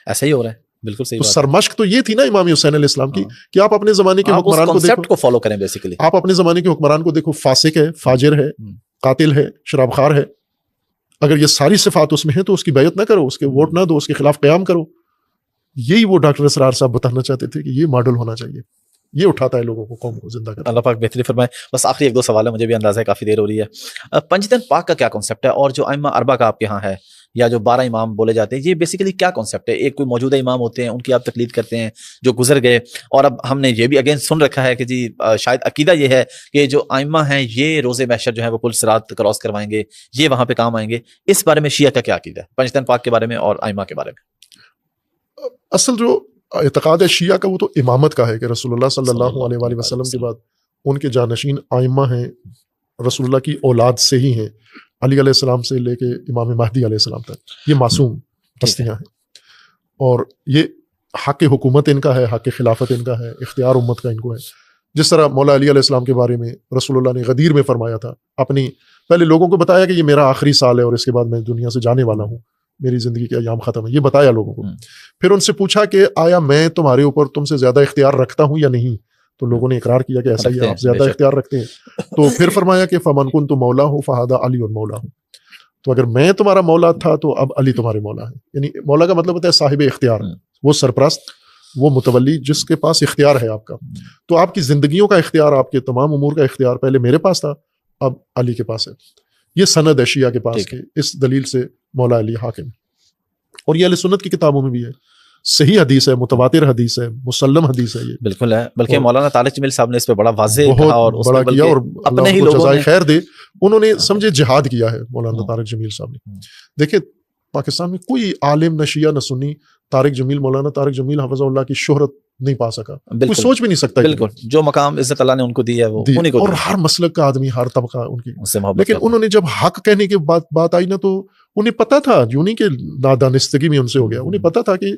ایسا ہی ہو رہا ہے, بالکل صحیح. تو سرمشق تو یہ تھی نا امام حسین علیہ السلام کی کہ آپ اپنے زمانے کے حکمران کو دیکھو, کو فالو کریں بیسیکلی. آپ اپنے زمانے کے حکمران کو دیکھو, فاسق ہے, فاجر ہے, قاتل ہے, شراب خار ہے. اگر یہ ساری صفات اس میں ہیں تو اس کی بیعت نہ کرو, اس کے ووٹ نہ دو, اس کے خلاف قیام کرو. یہی وہ ڈاکٹر اسرار صاحب بتانا چاہتے تھے کہ یہ ماڈل ہونا چاہیے, یہ اٹھاتا ہے لوگوں کو, قوم کو زندہ کرتا ہے. اللہ پاک بہتری فرمائے. بس آخری ایک دو سوال ہے, مجھے بھی اندازہ ہے کافی دیر ہو رہی ہے. پنجتن پاک کا کیا کانسیپٹ ہے, اور جو ائمہ اربعہ کا آپ کے ہاں ہے, یا جو 12 امام بولے جاتے ہیں, یہ بیسیکلی کیا کانسیپٹ ہے؟ ایک کوئی موجودہ امام ہوتے ہیں, ان کی آپ تقلید کرتے ہیں جو گزر گئے, اور اب ہم نے یہ بھی اگین سن رکھا ہے کہ جی شاید عقیدہ یہ ہے کہ جو ائمہ ہیں یہ روز محشر جو ہے وہ پل صراط کراس کروائیں گے, یہ وہاں پہ کام آئیں گے. اس بارے میں شیعہ کا کیا عقیدہ ہے, پنجتن پاک کے بارے میں اور ائمہ کے بارے میں؟ اصل جو اعتقاد ہے شیعہ کا وہ تو امامت کا ہے کہ رسول اللہ صلی اللہ علیہ وآلہ وسلم کے بعد ان کے جانشین ائمہ ہیں, رسول اللہ کی اولاد سے ہی ہیں, علی علیہ السلام سے لے کے امام مہدی علیہ السلام تک, یہ معصوم ہستیاں ہیں. اور یہ حق حکومت ان کا ہے, حق خلافت ان کا ہے, اختیار امت کا ان کو ہے. جس طرح مولا علی علیہ السلام کے بارے میں رسول اللہ نے غدیر میں فرمایا تھا, اپنی پہلے لوگوں کو بتایا کہ یہ میرا آخری سال ہے اور اس کے بعد میں دنیا سے جانے والا ہوں, میری زندگی کے ایام ختم ہے, یہ بتایا لوگوں کو. پھر ان سے پوچھا کہ آیا میں تمہارے اوپر تم سے زیادہ اختیار رکھتا ہوں یا نہیں؟ تو لوگوں نے اقرار کیا کہ ایسا ہی ہے, آپ زیادہ اختیار رکھتے ہیں. تو پھر فرمایا کہ فمن کنت مولا ہوں فہذا علی مولا ہوں, تو اگر میں تمہارا مولا تھا تو اب علی تمہارے مولا ہے. یعنی مولا کا مطلب ہوتا ہے صاحب اختیار, وہ سرپرست, وہ متولی جس کے پاس اختیار ہے آپ کا. تو آپ کی زندگیوں کا اختیار, آپ کے تمام امور کا اختیار پہلے میرے پاس تھا, اب علی کے پاس ہے. یہ سند ہے شیعہ کے پاس کہ اس دلیل سے مولا علی حاکم. اور یہ اہل سنت کی کتابوں میں بھی ہے, صحیح حدیث ہے, متواتر حدیث ہے, مسلم حدیث ہے. یہ بالکل ہے, بلکہ مولانا طارق جمیل صاحب نے اس پہ بڑا واضح کہا اور بڑا کیا, اور اپنے ہی لوگوں نے خیر دے, انہوں نے سمجھے جہاد کیا ہے مولانا طارق جمیل صاحب نے. دیکھیں پاکستان میں کوئی عالم نہ شیعہ نہ سنی طارق جمیل, مولانا طارق جمیل حفظہ اللہ کی شہرت نہیں پا سکا, کوئی سوچ بھی نہیں سکتا. بالکل, جو مقام عزت اللہ نے ان کو دی ہے وہ انہیں کو, اور ہر مسلک کا آدمی, ہر طبقہ ان کی. لیکن انہوں نے جب حق کہنے کی بات آئی نا, تو انہیں پتا تھا, یوں نہیں کہ نادانستگی میں ان سے ہو گیا, انہیں پتا تھا کہ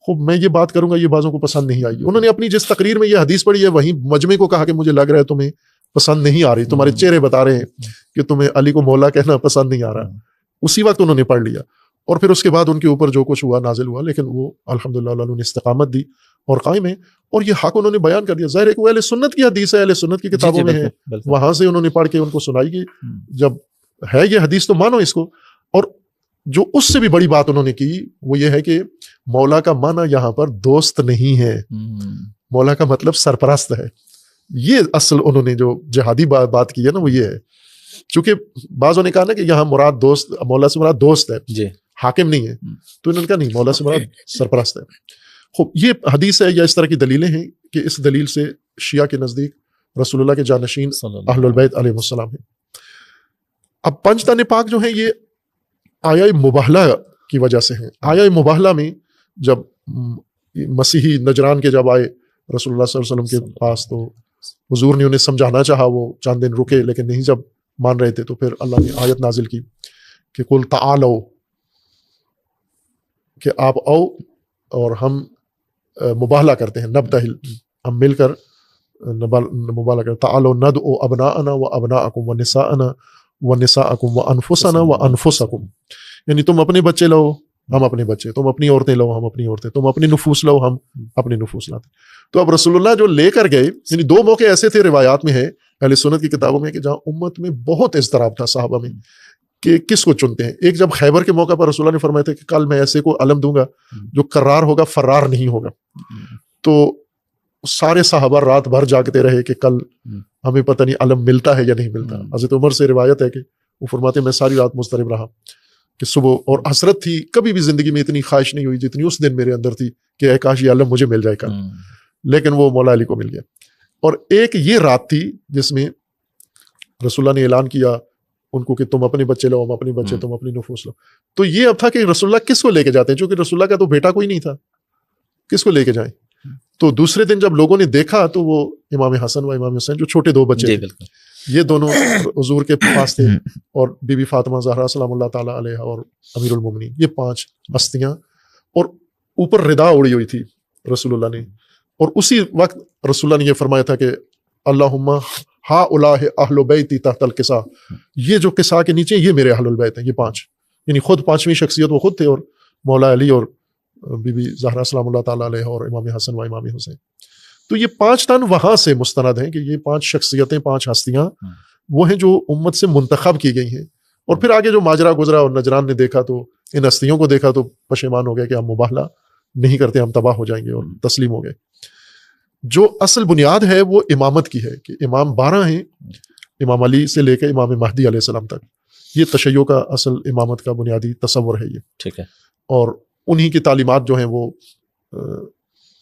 خوب میں یہ بات کروں گا یہ بعضوں کو پسند نہیں آئی. انہوں نے اپنی جس تقریر میں یہ حدیث پڑھی ہے وہیں مجمع کو کہا کہ مجھے لگ رہا ہے تمہیں پسند نہیں آ رہی, تمہارے چہرے بتا رہے ہیں کہ تمہیں علی کو مولا کہنا پسند نہیں آ رہا. اسی وقت انہوں نے پڑھ لیا, اور پھر اس کے بعد ان کے اوپر جو کچھ ہوا نازل ہوا, لیکن وہ الحمدللہ اللہ نے استقامت دی اور قائم ہے, اور یہ حق انہوں نے بیان کر دیا. ظاہر ہے کہ وہ اہل سنت کی حدیث ہے, اہل سنت کی کتابوں میں ہے, وہاں سے انہوں نے پڑھ کے ان کو سنائی گئی. جب ہے یہ حدیث تو مانو اس کو. اور جو اس سے بھی بڑی بات انہوں نے کی وہ یہ ہے کہ مولا کا معنی یہاں پر دوست نہیں ہے, مولا کا مطلب سرپرست ہے. یہ اصل انہوں نے جو جہادی بات کی ہے نا وہ یہ ہے. چونکہ بعضوں نے کہا نا کہ یہاں مراد دوست، مولا سے مراد دوست ہے جی، حاکم نہیں ہے، تو انہوں نے کہا نہیں، مولا سے مراد سرپرست ہے. خوب، یہ حدیث ہے یا اس طرح کی دلیلیں ہیں کہ اس دلیل سے شیعہ کے نزدیک رسول اللہ کے جانشین اہل البیت علیہ السلام ہیں. اب پنج تن پاک جو ہیں یہ آیہ مباہلہ کی وجہ سے ہیں. آیہ مباہلہ میں جب مسیحی نجران کے جب آئے رسول اللہ صلی اللہ علیہ وسلم کے پاس تو حضور نے انہیں سمجھانا چاہا، وہ چند دن رکے لیکن نہیں جب مان رہے تھے تو پھر اللہ نے آیت نازل کی کہ قل تعالوا، کہ آپ آؤ اور ہم مباہلہ کرتے ہیں، نبتہل، ہم مل کر مباہلہ کرتے، تعالوا ندعو ابناءنا و ابناءکم و نساءنا و نساءکم و انفسنا و انفسکم، یعنی تم اپنے بچے لو ہم اپنے بچے، تم اپنی عورتیں لو ہم اپنی عورتیں، تم اپنی نفوس لو ہم اپنی نفوس لاتے. تو اب رسول اللہ جو لے کر گئے، یعنی دو موقع ایسے تھے روایات میں ہے اہل سنت کی کتابوں میں کہ جہاں امت میں بہت اضطراب تھا صحابہ میں کہ کس کو چنتے ہیں. ایک جب خیبر کے موقع پر رسول اللہ نے فرمایا تھا کہ کل میں ایسے کو علم دوں گا جو کرار ہوگا فرار نہیں ہوگا. تو سارے صحابہ رات بھر جاگتے رہے کہ کل ہمیں پتہ نہیں علم ملتا ہے یا نہیں ملتا. حضرت عمر سے روایت ہے کہ وہ فرماتے میں ساری رات مضطرب رہا کہ صبح، اور حسرت تھی، کبھی بھی زندگی میں اتنی خواہش نہیں ہوئی جتنی اس دن میرے اندر تھی کہ اے کاش یہ علم مجھے مل جائے کل، لیکن وہ مولا علی کو مل گیا. اور ایک یہ رات تھی جس میں رسول اللہ نے اعلان کیا ان کو کہ تم اپنے بچے لو ہم اپنے بچے، تم اپنی نفوس لو. تو یہ اب تھا کہ رسول اللہ کس کو لے کے جاتے ہیں، چونکہ رسول اللہ کا تو بیٹا کوئی نہیں تھا، کس کو لے کے جائیں. تو دوسرے دن جب لوگوں نے دیکھا تو وہ امام حسن و امام حسین جو چھوٹے دو بچے تھے، یہ دونوں حضور کے پاس تھے، اور بی بی فاطمہ زہرا سلام اللہ تعالیٰ علیہ اور امیر المومنین، یہ 5 ہستیاں، اور اوپر ردا اڑی ہوئی تھی رسول اللہ نے. اور اسی وقت رسول اللہ نے یہ فرمایا تھا کہ اللہم ہؤلاء اہل بیتی تحت القصا، یہ جو قصا کے نیچے یہ میرے اہل البیت ہیں، یہ 5، یعنی خود 5ویں شخصیت وہ خود تھے، اور مولا علی اور بی بی زہرا سلام اللہ تعالیٰ علیہ اور امام حسن و امام حسین. تو یہ 5 تن وہاں سے مستند ہیں کہ یہ 5 شخصیتیں، 5 ہستیاں وہ ہیں جو امت سے منتخب کی گئی ہیں. اور پھر آگے جو ماجرا گزرا اور نجران نے دیکھا تو ان ہستیوں کو دیکھا تو پشیمان ہو گئے کہ ہم مباہلہ نہیں کرتے، ہم تباہ ہو جائیں گے، اور تسلیم ہو گئے. جو اصل بنیاد ہے وہ امامت کی ہے کہ امام 12 ہیں، امام علی سے لے کے امام مہدی علیہ السلام تک. یہ تشیع کا اصل امامت کا بنیادی تصور ہے یہ. ٹھیک ہے. اور انہی کی تعلیمات جو ہیں وہ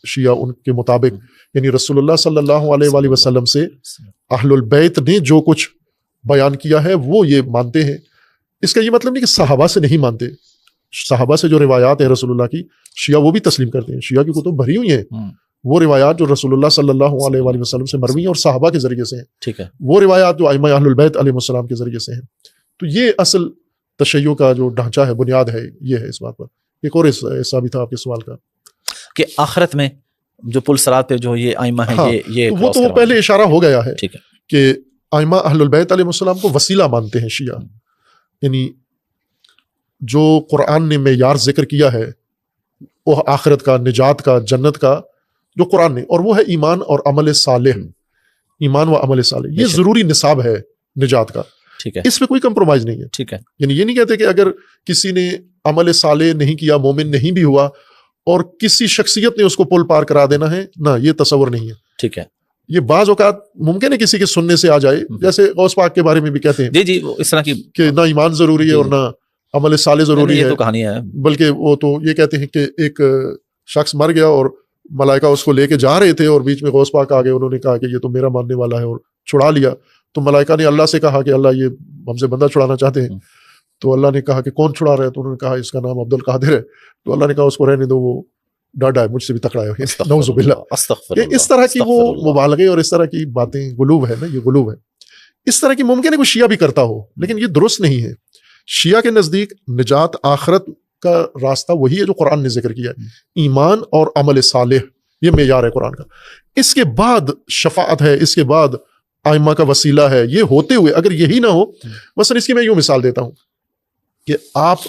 شیعہ ان کے مطابق، یعنی رسول اللہ صلی اللہ علیہ وآلہ وسلم سے اہل البیت نے جو کچھ بیان کیا ہے وہ یہ مانتے ہیں. اس کا یہ مطلب نہیں کہ صحابہ سے نہیں مانتے، صحابہ سے جو روایات ہیں رسول اللہ کی شیعہ وہ بھی تسلیم کرتے ہیں. شیعہ کی کتب بھری ہوئی ہیں وہ روایات جو رسول اللہ صلی اللہ علیہ وآلہ وسلم سے مروی ہیں اور صحابہ کے ذریعے سے ہیں. ٹھیک ہے. وہ روایات جو ائمہ اہل البیت علیہ السلام کے ذریعے سے ہیں. تو یہ اصل تشیع کا جو ڈھانچہ ہے، بنیاد ہے، یہ ہے اس بات پر. ایک اور حصہ بھی تھا آپ کے سوال کا کہ آخرت میں جو پل صراط پہ جو یہ ائمہ ہیں، یہ وہ تو پہلے اشارہ ہو گیا ہے. ٹھیک ہے. کہ ائمہ اہل البیت علیہ السلام کو وسیلہ مانتے ہیں شیعہ، یعنی جو قرآن نے معیار ذکر کیا ہے وہ آخرت کا، نجات کا، جنت کا، جو قرآن نے، اور وہ ہے ایمان اور عمل صالح. ایمان و عمل صالح یہ ضروری نصاب ہے نجات کا. ٹھیک ہے. اس پہ کوئی کمپرومائز نہیں ہے. ٹھیک ہے. یعنی یہ نہیں کہتے کہ اگر کسی نے عمل صالح نہیں کیا، مومن نہیں بھی ہوا، اور کسی شخصیت نے اس کو پل پار کرا دینا ہے، نہ، یہ تصور نہیں ہے. ٹھیک ہے. یہ بعض اوقات ممکن ہے کسی کے سننے سے آ جائے، جیسے غوث پاک کے بارے میں بھی کہتے ہیں جی اس طرح کی کہ نہ ایمان ضروری ہے اور نہ عمل صالح ضروری ہے. تو کہانی ہے، بلکہ وہ تو یہ کہتے ہیں کہ ایک شخص مر گیا اور ملائکہ اس کو لے کے جا رہے تھے اور بیچ میں غوث پاک آ گئے، انہوں نے کہا کہ یہ تو میرا ماننے والا ہے، اور چھڑا لیا. تو ملائکہ نے اللہ سے کہا کہ اللہ یہ ہم سے بندہ چھڑانا چاہتے ہیں. تو اللہ نے کہا کہ کون چھڑا رہا ہے؟ تو انہوں نے کہا اس کا نام عبد القادر ہے. تو اللہ نے کہا اس کو رہنے دو، وہ ڈاڈا ہے، مجھ سے بھی تکڑا ہے. نعوذ باللہ. اس طرح کی وہ مبالغے اور اس طرح کی باتیں غلوب ہے نا، یہ غلوب ہے. اس طرح کی ممکن ہے کوئی شیعہ بھی کرتا ہو، لیکن یہ درست نہیں ہے. شیعہ کے نزدیک نجات آخرت کا راستہ وہی ہے جو قرآن نے ذکر کیا ہے، ایمان اور عمل صالح، یہ معیار ہے قرآن کا. اس کے بعد شفاعت ہے، اس کے بعد ائمہ کا وسیلہ ہے. یہ ہوتے ہوئے اگر یہی نہ ہو، مثلا اس کی میں یوں مثال دیتا ہوں کہ آپ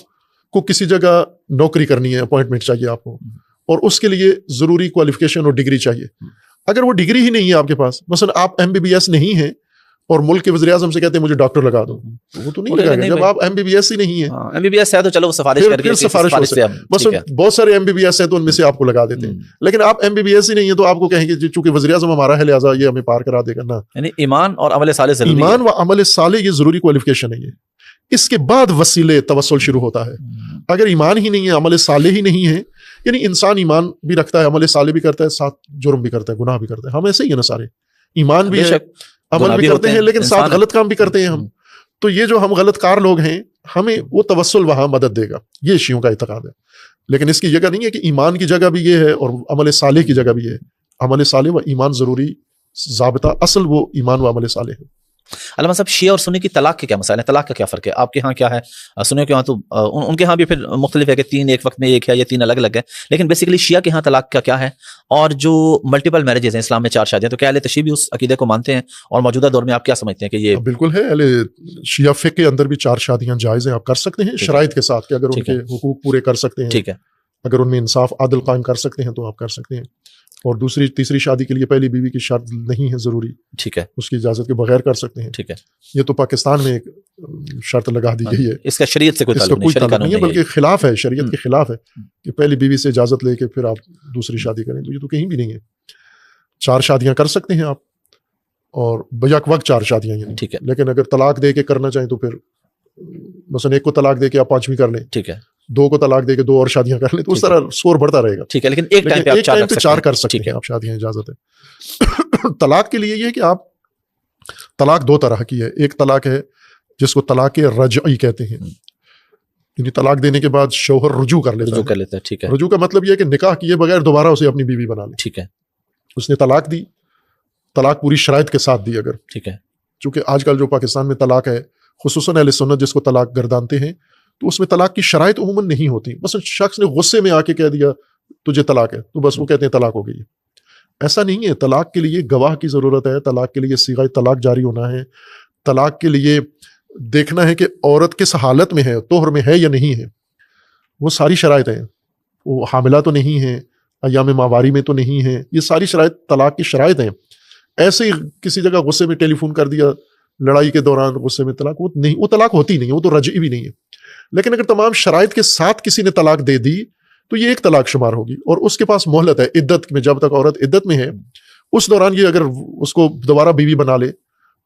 کو کسی جگہ نوکری کرنی ہے، اپوائنٹمنٹ چاہیے آپ کو، اور اس کے لیے ضروری کوالیفیکیشن اور ڈگری چاہیے. اگر وہ ڈگری ہی نہیں ہے آپ کے پاس، مثلا آپ MBBS نہیں ہیں، اور ملک کے وزیر اعظم سے کہتے ہیں مجھے ڈاکٹر لگا دو, وہ تو نہیں لگائے گا جب آپ MBBS ہی نہیں ہیں. MBBS ہے تو چلو سفارش کر کے سفارش سے بس بہت سارے MBBS ہیں تو ان میں سے آپ کو لگا دیتے ہیں, لیکن آپ MBBS ہی نہیں ہیں تو آپ کو کہیں گے چونکہ وزیر اعظم ہمارا ہے لہٰذا یہ ہمیں پار کرا دے گا. نا, یعنی ایمان اور عمل صالح ضروری ہے. ایمان و عمل صالح یہ ضروری کوالیفیکیشن ہے. یہ اس کے بعد وسیلے توسل شروع ہوتا ہے. اگر ایمان ہی نہیں ہے, عمل صالح ہی نہیں ہے, یعنی انسان ایمان بھی رکھتا ہے, عمل صالح بھی کرتا ہے, ساتھ جرم بھی کرتا ہے, گناہ بھی کرتا ہے. ہم ایسے ہی ہیں نا سارے, ایمان بھی ہے, عمل بھی کرتے ہیں, لیکن ساتھ غلط کام بھی کرتے ہیں ہم. تو یہ جو ہم غلط کار لوگ ہیں, ہمیں وہ توسل وہاں مدد دے گا. یہ شیعوں کا اعتقاد ہے. لیکن اس کی جگہ نہیں ہے کہ ایمان کی جگہ بھی یہ ہے اور عمل صالح کی جگہ بھی یہ ہے. عمل صالح و ایمان ضروری ضابطہ, اصل وہ ایمان و عمل صالح ہے. علامہ صاحب شیعہ اور سنی کی طلاق کے کیا مسائل ہیں؟ طلاق کا کیا فرق ہے؟ آپ کے ہاں کیا ہے؟ سنیوں کے ہاں تو ان کے ہاں بھی پھر مختلف ہے کہ 3 ایک وقت میں ایک ہے یا 3 الگ الگ ہے, لیکن بیسیکلی شیعہ کے ہاں طلاق کا کیا ہے؟ اور جو ملٹیپل میرجز ہیں اسلام میں 4 شادیاں, تو کیا اہل تشیع بھی اس عقیدے کو مانتے ہیں؟ اور موجودہ دور میں آپ کیا سمجھتے ہیں کہ یہ بالکل ہے, اہل شیعہ فقہ کے اندر بھی 4 شادیاں جائز ہیں, آپ کر سکتے ہیں شرائط کے ساتھ کہ اگر ان کے حقوق پورے کر سکتے ہیں, ٹھیک ہے, اگر ان میں انصاف عدل قائم کر سکتے ہیں تو آپ کر سکتے ہیں. اور دوسری تیسری شادی کے لیے پہلی بیوی کی شرط نہیں ہے ضروری, ٹھیک ہے, اس کی اجازت کے بغیر کر سکتے ہیں. ٹھیک ہے, یہ تو پاکستان میں ایک شرط لگا دی گئی ہے, اس کا شریعت سے کوئی تعلق نہیں ہے, بلکہ خلاف ہے, شریعت کے خلاف ہے کہ پہلی بیوی سے اجازت لے کے پھر آپ دوسری شادی کریں. تو یہ تو کہیں بھی نہیں ہے. 4 شادیاں کر سکتے ہیں آپ, اور بیک وقت 4 شادیاں ہیں, ٹھیک ہے. لیکن اگر طلاق دے کے کرنا چاہیں تو پھر مثلا ایک کو طلاق دے کے آپ 5ویں کر لیں, ٹھیک ہے, 2 کو طلاق دے کے 2 اور شادیاں کر لیں, تو اس طرح اسکور بڑھتا رہے گا. ٹھیک ہے, لیکن ایک ٹائم پہ آپ 4 کر سکتے ہیں آپ شادیاں, اجازت ہے. طلاق کے لیے یہ ہے کہ آپ, طلاق 2 طرح کی ہے. ایک طلاق ہے جس کو طلاق رجعی کہتے ہیں, یعنی طلاق دینے کے بعد شوہر رجوع کر لیتا ہے. ٹھیک ہے, رجوع کا مطلب یہ ہے کہ نکاح کیے بغیر دوبارہ اسے اپنی بیوی بنا لے. ٹھیک ہے, اس نے طلاق دی, طلاق پوری شرائط کے ساتھ دی اگر, ٹھیک ہے, چونکہ آج کل جو پاکستان میں طلاق ہے, خصوصاً اہل سنت جس کو طلاق گردانتے ہیں, تو اس میں طلاق کی شرائط عموماً نہیں ہوتی. بس شخص نے غصے میں آ کے کہہ دیا تجھے طلاق ہے, تو بس وہ کہتے ہیں طلاق ہو گئی. ایسا نہیں ہے. طلاق کے لیے گواہ کی ضرورت ہے, طلاق کے لیے صیغہ طلاق جاری ہونا ہے, طلاق کے لیے دیکھنا ہے کہ عورت کس حالت میں ہے, طہر میں ہے یا نہیں ہے, وہ ساری شرائط ہیں. وہ حاملہ تو نہیں ہے, ایام ماواری میں تو نہیں ہے, یہ ساری شرائط طلاق کی شرائط ہیں. ایسے ہی کسی جگہ غصے میں ٹیلی فون کر دیا, لڑائی کے دوران غصے میں طلاق, وہ نہیں, وہ طلاق ہوتی نہیں ہے, وہ تو رجعی بھی نہیں ہے. لیکن اگر تمام شرائط کے ساتھ کسی نے طلاق دے دی تو یہ ایک طلاق شمار ہوگی, اور اس کے پاس مہلت ہے عدت میں. جب تک عورت عدت میں ہے اس دوران یہ اگر اس کو دوبارہ بیوی بنا لے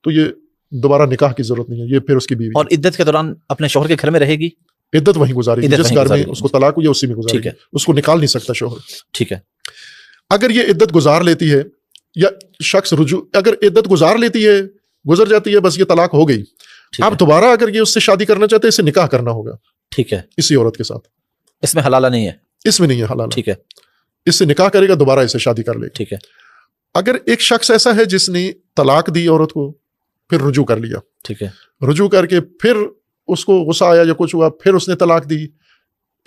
تو یہ دوبارہ نکاح کی ضرورت نہیں ہے, یہ پھر اس کی بیوی. اور عدت کے دوران اپنے شوہر کے گھر میں رہے گی, عدت وہیں گزارے گی, جس گھر میں اس کو طلاق ہوئی اسی میں گزارے گی, اس کو نکال نہیں سکتا شوہر. ٹھیک ہے. اگر یہ عدت گزار لیتی ہے, یا شخص رجوع اگر عدت گزار لیتی ہے, گزر جاتی ہے, بس یہ طلاق ہو گئی, آپ دوبارہ اگر یہ اس سے شادی کرنا چاہتے ہیں اسے نکاح کرنا ہوگا. ٹھیک ہے, اسی عورت کے ساتھ. اس میں حلالہ نہیں ہے, اس میں نہیں ہے حلالہ. ٹھیک ہے, اس سے نکاح کرے گا, دوبارہ اسے شادی کر لے گا. ٹھیک ہے. اگر ایک شخص ایسا ہے جس نے طلاق دی عورت کو, پھر رجوع کر لیا, ٹھیک ہے, رجوع کر کے پھر اس کو غصہ آیا یا کچھ ہوا, پھر اس نے طلاق دی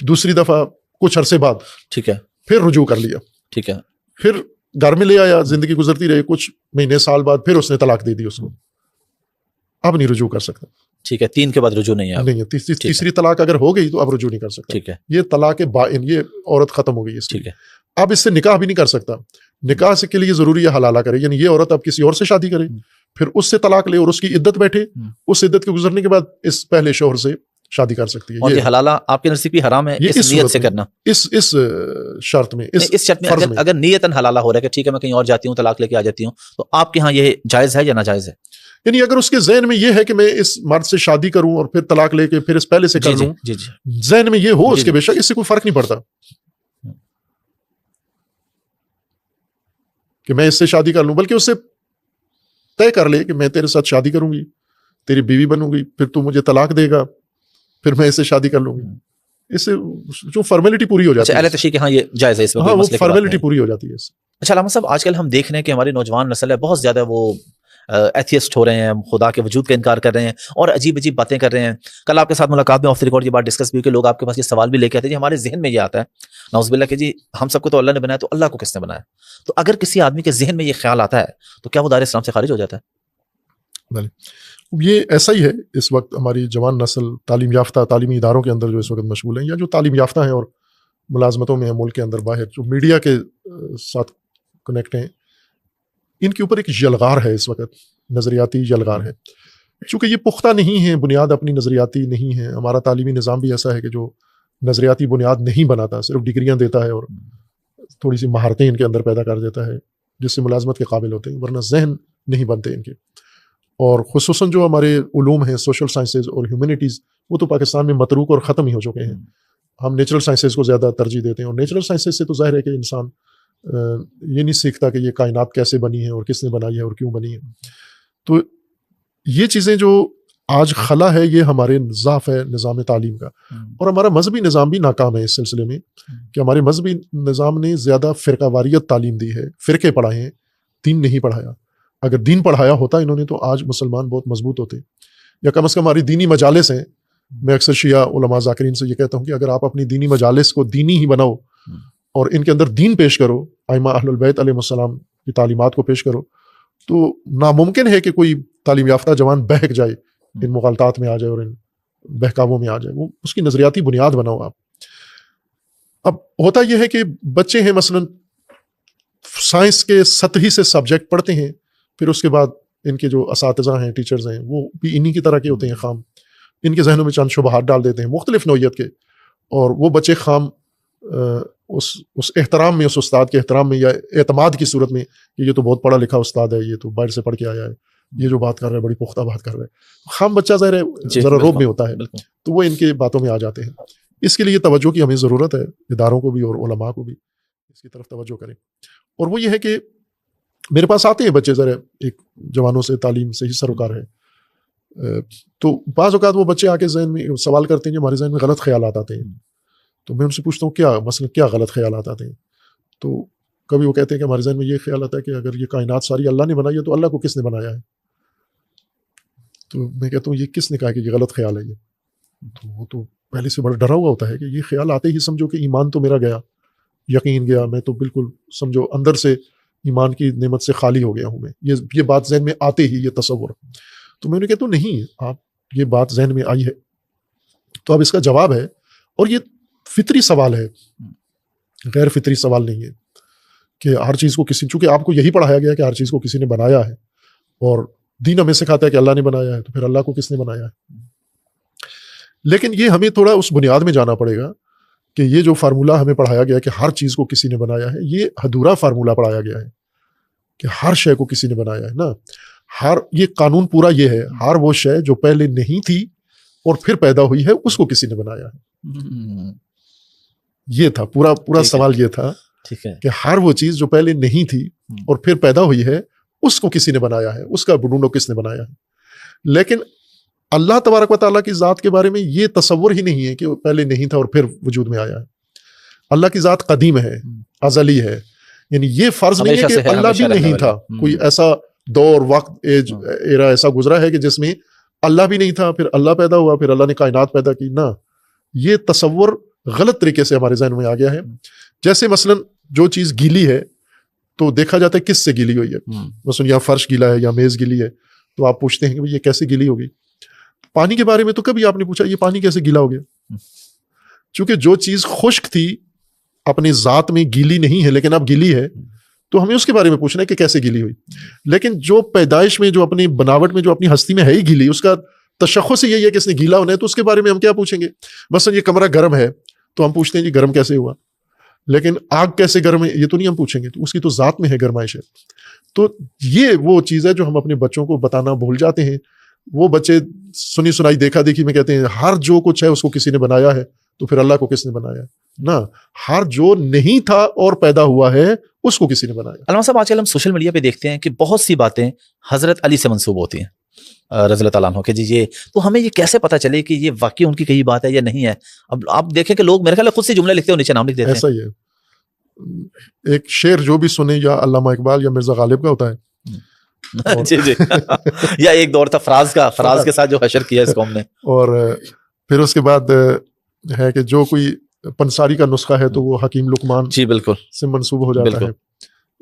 دوسری دفعہ کچھ عرصے بعد, ٹھیک ہے, پھر رجوع کر لیا, ٹھیک ہے, پھر گھر میں لے آیا, زندگی گزرتی رہی, کچھ مہینے سال بعد پھر اس نے طلاق دے دی اس کو, اب نہیں رجوع کر سکتا. ٹھیک ہے, 3 کے بعد رجوع نہیں ہے, نہیں ہے. تیسری طلاق اگر ہو گئی تو اب رجوع نہیں کر سکتا. ٹھیک ہے, یہ طلاق بائن, یہ عورت ختم ہو گئی. ٹھیک ہے, اب اس سے نکاح بھی نہیں کر سکتا. نکاح سے کے لیے ضروری ہے حلالہ کرے, یعنی یہ عورت اب کسی اور سے شادی کرے, پھر اس سے طلاق لے اور اس کی عدت بیٹھے, اس عدت کے گزرنے کے بعد اس پہلے شوہر سے شادی کر سکتی ہے. اور یہ حلالہ آپ کے نزدیک بھی حرام ہے اس نیت سے کرنا, اس شرط میں, اس شرط میں اگر نیتاً حلالہ ہو رہا ہے کہ ٹھیک ہے میں کہیں اور جاتی ہوں, طلاق لے کے آ جاتی ہوں, تو آپ کے ہاں یہ جائز ہے یا ناجائز ہے؟ یعنی اگر اس کے ذہن میں یہ ہے کہ میں اس مرد سے شادی کروں اور پھر طلاق لے کے پھر اس پہلے سے کر لوں, ذہن میں یہ ہو اس کے, بے شک اس سے کوئی فرق نہیں پڑتا کہ میں اس سے شادی کر لوں, بلکہ اس سے طے کر لے کہ میں تیرے ساتھ شادی کروں گی, تیری بیوی بنوں گی, پھر تو مجھے طلاق دے گا, پھر میں اس سے شادی کر لوں گی. اس سے جو فارمیلٹی پوری ہو جاتی ہے. اہل تشیع کے ہاں یہ جائز ہے, اس میں ہاں وہ فارمیلٹی پوری ہو جاتی ہے. اچھا علامہ صاحب, آج کل ہم دیکھ رہے ہیں کہ ہماری نوجوان نسل ہے بہت زیادہ وہ ایتھیسٹ ہو رہے ہیں, خدا کے وجود کا انکار کر رہے ہیں اور عجیب عجیب باتیں کر رہے ہیں. کل آپ کے ساتھ ملاقات میں آف دی ریکارڈ یہ بات ڈسکس بھی کہ لوگ آپ کے پاس یہ سوال بھی لے کے آتے ہیں جی ہمارے ذہن میں یہ آتا ہے نعوذ باللہ کہ جی ہم سب کو تو اللہ نے بنایا, تو اللہ کو کس نے بنایا؟ تو اگر کسی آدمی کے ذہن میں یہ خیال آتا ہے تو کیا وہ دائرہ اسلام سے خارج ہو جاتا ہے؟ یہ ایسا ہی ہے. اس وقت ہماری جوان نسل تعلیم یافتہ تعلیمی اداروں کے اندر جو اس وقت مشغول ہیں, یا جو تعلیم یافتہ ہیں اور ملازمتوں میں ہیں ملک کے اندر باہر, جو میڈیا کے ساتھ کنیکٹ ہیں, ان کے اوپر ایک یلغار ہے اس وقت، نظریاتی یلغار ہے، چونکہ یہ پختہ نہیں ہے، بنیاد اپنی نظریاتی نہیں ہے. ہمارا تعلیمی نظام بھی ایسا ہے کہ جو نظریاتی بنیاد نہیں بناتا، صرف ڈگریاں دیتا ہے اور تھوڑی سی مہارتیں ان کے اندر پیدا کر دیتا ہے جس سے ملازمت کے قابل ہوتے ہیں، ورنہ ذہن نہیں بنتے ان کے. اور خصوصاً جو ہمارے علوم ہیں، سوشل سائنسز اور ہیومینٹیز، وہ تو پاکستان میں متروک اور ختم ہی ہو چکے ہیں. ہم نیچرل سائنسز کو زیادہ ترجیح دیتے ہیں، اور نیچرل سائنسز سے تو ظاہر ہے کہ انسان یہ نہیں سیکھتا کہ یہ کائنات کیسے بنی ہے اور کس نے بنائی ہے اور کیوں بنی ہے. تو یہ چیزیں جو آج خلا ہے، یہ ہمارے ضعف ہے نظام تعلیم کا. اور ہمارا مذہبی نظام بھی ناکام ہے اس سلسلے میں کہ ہمارے مذہبی نظام نے زیادہ فرقہ واریت تعلیم دی ہے، فرقے پڑھائے ہیں، دین نہیں پڑھایا. اگر دین پڑھایا ہوتا انہوں نے تو آج مسلمان بہت مضبوط ہوتے، یا کم از کم ہماری دینی مجالس ہیں. میں اکثر شیعہ علماء ذاکرین سے یہ کہتا ہوں کہ اگر آپ اپنی دینی مجالس کو دینی ہی بناؤ اور ان کے اندر دین پیش کرو، ائمہ اہل البیت علیہ السلام کی تعلیمات کو پیش کرو، تو ناممکن ہے کہ کوئی تعلیم یافتہ جوان بہک جائے، ان مغالطات میں آ جائے اور ان بہکاووں میں آ جائے. وہ اس کی نظریاتی بنیاد بناؤ آپ. اب ہوتا یہ ہے کہ بچے ہیں مثلا سائنس کے سطحی سے سبجیکٹ پڑھتے ہیں، پھر اس کے بعد ان کے جو اساتذہ ہیں، ٹیچرز ہیں، وہ بھی انہی کی طرح کے ہوتے ہیں، خام ان کے ذہنوں میں چند شبہات ڈال دیتے ہیں مختلف نوعیت کے، اور وہ بچے خام اس احترام میں، اس استاد کے احترام میں یا اعتماد کی صورت میں کہ یہ تو بہت پڑھا لکھا استاد ہے، یہ تو باہر سے پڑھ کے آیا ہے، یہ جو بات کر رہا ہے بڑی پختہ بات کر رہا ہے، خام بچہ ظاہر ہے ذرا روب میں ہوتا ہے، تو وہ ان کے باتوں میں آ جاتے ہیں. اس کے لیے توجہ کی ہمیں ضرورت ہے، اداروں کو بھی اور علماء کو بھی اس کی طرف توجہ کریں. اور وہ یہ ہے کہ میرے پاس آتے ہیں بچے ذرا ایک جوانوں سے تعلیم سے ہی سروکار ہے، تو بعض اوقات وہ بچے آ کے ذہن میں سوال کرتے ہیں کہ ہمارے ذہن میں غلط خیالات آتے ہیں. تو میں ان سے پوچھتا ہوں کیا مثلا کیا غلط خیالات آتے ہیں؟ تو کبھی وہ کہتے ہیں کہ ہمارے ذہن میں یہ خیال آتا ہے کہ اگر یہ کائنات ساری اللہ نے بنائی ہے تو اللہ کو کس نے بنایا ہے؟ تو میں کہتا ہوں یہ کس نے کہا کہ یہ غلط خیال ہے؟ یہ تو وہ تو پہلے سے بڑا ڈرا ہوا ہوتا ہے کہ یہ خیال آتے ہی سمجھو کہ ایمان تو میرا گیا، یقین گیا، میں تو بالکل سمجھو اندر سے ایمان کی نعمت سے خالی ہو گیا ہوں میں. یہ بات ذہن میں آتے ہی، یہ تصور. تو میں انہیں کہتا ہوں نہیں، آپ یہ بات ذہن میں آئی ہے تو اب اس کا جواب ہے، اور یہ فطری سوال ہے، غیر فطری سوال نہیں ہے کہ ہر چیز کو کسی، چونکہ آپ کو یہی پڑھایا گیا کہ ہر چیز کو کسی نے بنایا ہے، اور دین ہمیں سکھاتا ہے کہ اللہ نے بنایا ہے، تو پھر اللہ کو کس نے بنایا ہے؟ لیکن یہ ہمیں تھوڑا اس بنیاد میں جانا پڑے گا کہ یہ جو فارمولہ ہمیں پڑھایا گیا کہ ہر چیز کو کسی نے بنایا ہے، یہ ادھورا فارمولہ پڑھایا گیا ہے کہ ہر شے کو کسی نے بنایا ہے نا. یہ قانون پورا یہ ہے، ہر وہ شے جو پہلے نہیں تھی اور پھر پیدا ہوئی ہے اس کو کسی نے بنایا ہے. یہ تھا پورا سوال، یہ تھا کہ ہر وہ چیز جو پہلے نہیں تھی اور پھر پیدا ہوئی ہے اس کو کسی نے بنایا ہے، اس کا ڈھونڈو کس نے بنایا ہے. لیکن اللہ تبارک و تعالیٰ کی ذات کے بارے میں یہ تصور ہی نہیں ہے کہ وہ پہلے نہیں تھا اور پھر وجود میں آیا ہے. اللہ کی ذات قدیم ہے، ازلی ہے، یعنی یہ فرض نہیں ہے کہ اللہ بھی نہیں تھا، کوئی ایسا دور وقت ایرا ایسا گزرا ہے کہ جس میں اللہ بھی نہیں تھا پھر اللہ پیدا ہوا پھر اللہ نے کائنات پیدا کی. نہ، یہ تصور غلط طریقے سے ہمارے ذہن میں آ گیا ہے. جیسے مثلا جو چیز گیلی ہے تو دیکھا جاتا ہے کس سے گیلی ہوئی ہے. مثلا یا فرش گیلا ہے یا میز گیلی ہے تو آپ پوچھتے ہیں کہ یہ کیسے گیلی ہوگی. پانی کے بارے میں تو کبھی آپ نے پوچھا یہ پانی کیسے گیلا ہو گیا؟ چونکہ جو چیز خشک تھی اپنی ذات میں گیلی نہیں ہے لیکن اب گیلی ہے تو ہمیں اس کے بارے میں پوچھنا ہے کہ کیسے گیلی ہوئی. لیکن جو پیدائش میں، جو اپنی بناوٹ میں، جو اپنی ہستی میں ہے ہی گیلی، اس کا تشخص یہی ہے کہ اس نے گیلا ہونا ہے، تو اس کے بارے میں ہم کیا پوچھیں گے؟ مثلا یہ کمرہ گرم ہے تو ہم پوچھتے ہیں یہ گرم کیسے ہوا، لیکن آگ کیسے گرم ہے یہ تو نہیں ہم پوچھیں گے، تو اس کی تو ذات میں ہے گرمائش ہے. تو یہ وہ چیز ہے جو ہم اپنے بچوں کو بتانا بھول جاتے ہیں. وہ بچے سنی سنائی دیکھا دیکھی میں کہتے ہیں ہر جو کچھ ہے اس کو کسی نے بنایا ہے، تو پھر اللہ کو کس نے بنایا ہے؟ نہ، ہر جو نہیں تھا اور پیدا ہوا ہے اس کو کسی نے بنایا. علامہ صاحب آج کل ہم سوشل میڈیا پہ دیکھتے ہیں کہ بہت سی باتیں حضرت علی سے منسوب ہوتی ہیں رضی اللہ تعالیٰ عنہ کہ جی یہ، تو ہمیں یہ کیسے پتہ چلے کہ یہ واقعی ان کی کہی بات ہے یا نہیں ہے؟ اب آپ دیکھیں کہ لوگ میرے خیال خود سے جملے لکھتے ہیں، نیچے نام لکھ دیتے ہیں. ایسا ہی ہے، ایک شعر جو بھی سنے یا علامہ اقبال یا مرزا غالب کا ہوتا ہے جی جی یا ایک دور تھا فراز کے ساتھ جو حشر کیا اس قوم نے، اور پھر اس کے بعد ہے کہ جو کوئی پنساری کا نسخہ ہے تو وہ حکیم لقمان جی بالکل سے منسوب ہو جاتا ہے،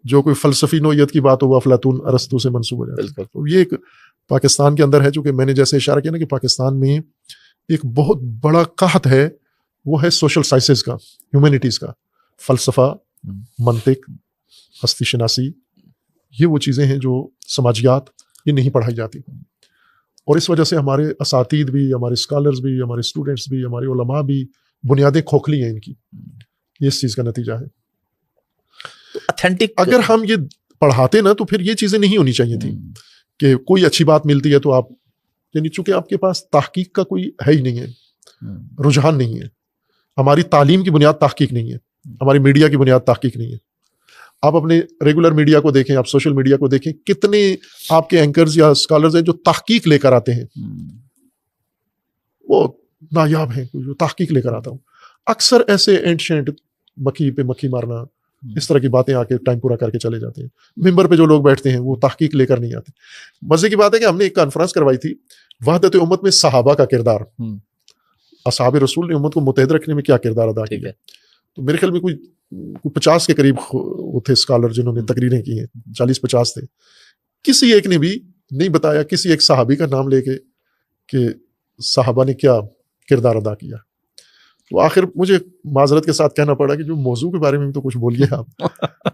جو کوئی فلسفی نوعیت کی بات ہو وہ افلاطون ارسطو سے منسوب ہو جاتا ہے. تو یہ ایک پاکستان کے اندر ہے، چونکہ میں نے جیسے اشارہ کیا نا کہ پاکستان میں ایک بہت بڑا قحط ہے، وہ ہے سوشل سائنسز کا، ہیومینٹیز کا، فلسفہ، منطق، ہستی شناسی، یہ وہ چیزیں ہیں جو سماجیات یہ نہیں پڑھائی جاتی، اور اس وجہ سے ہمارے اساتید بھی، ہمارے اسکالرز بھی، ہمارے اسٹوڈنٹس بھی، ہمارے علماء بھی بنیادیں کھوکھلی ہیں ان کی. یہ اس چیز کا نتیجہ ہے. اگر ہم یہ پڑھاتے نا تو پھر یہ چیزیں نہیں ہونی چاہیے تھی کہ کوئی اچھی بات ملتی ہے تو آپ، یعنی چونکہ آپ کے پاس تحقیق کا کوئی ہے ہی نہیں ہے، رجحان نہیں ہے. ہماری تعلیم کی بنیاد تحقیق نہیں ہے، ہماری میڈیا کی بنیاد تحقیق نہیں ہے. آپ اپنے ریگولر میڈیا کو دیکھیں، آپ سوشل میڈیا کو دیکھیں، کتنے آپ کے اینکرز یا اسکالرز ہیں جو تحقیق لے کر آتے ہیں، وہ نایاب ہیں جو تحقیق لے کر آتا ہوں. اکثر ایسے اینشینٹ مکھی پہ مکھی مارنا، اس طرح کی باتیں آ کے ٹائم پورا کر کے چلے جاتے ہیں. ممبر پہ جو لوگ بیٹھتے ہیں وہ تحقیق لے کر نہیں آتے. مزے کی بات ہے کہ ہم نے ایک کانفرنس کروائی تھی وحدت امت میں صحابہ کا کردار، اصحاب رسول نے امت کو متحد رکھنے میں کیا کردار ادا کیا. تو میرے خیال میں کوئی 50 کے قریب وہ تھے اسکالر جنہوں نے تقریریں کی ہیں، 40-50 تھے. کسی ایک نے بھی نہیں بتایا کسی ایک صحابی کا نام لے کے کہ صحابہ نے کیا کردار ادا کیا. تو آخر مجھے معذرت کے ساتھ کہنا پڑا کہ جو موضوع کے بارے میں بھی تو کچھ بولیے آپ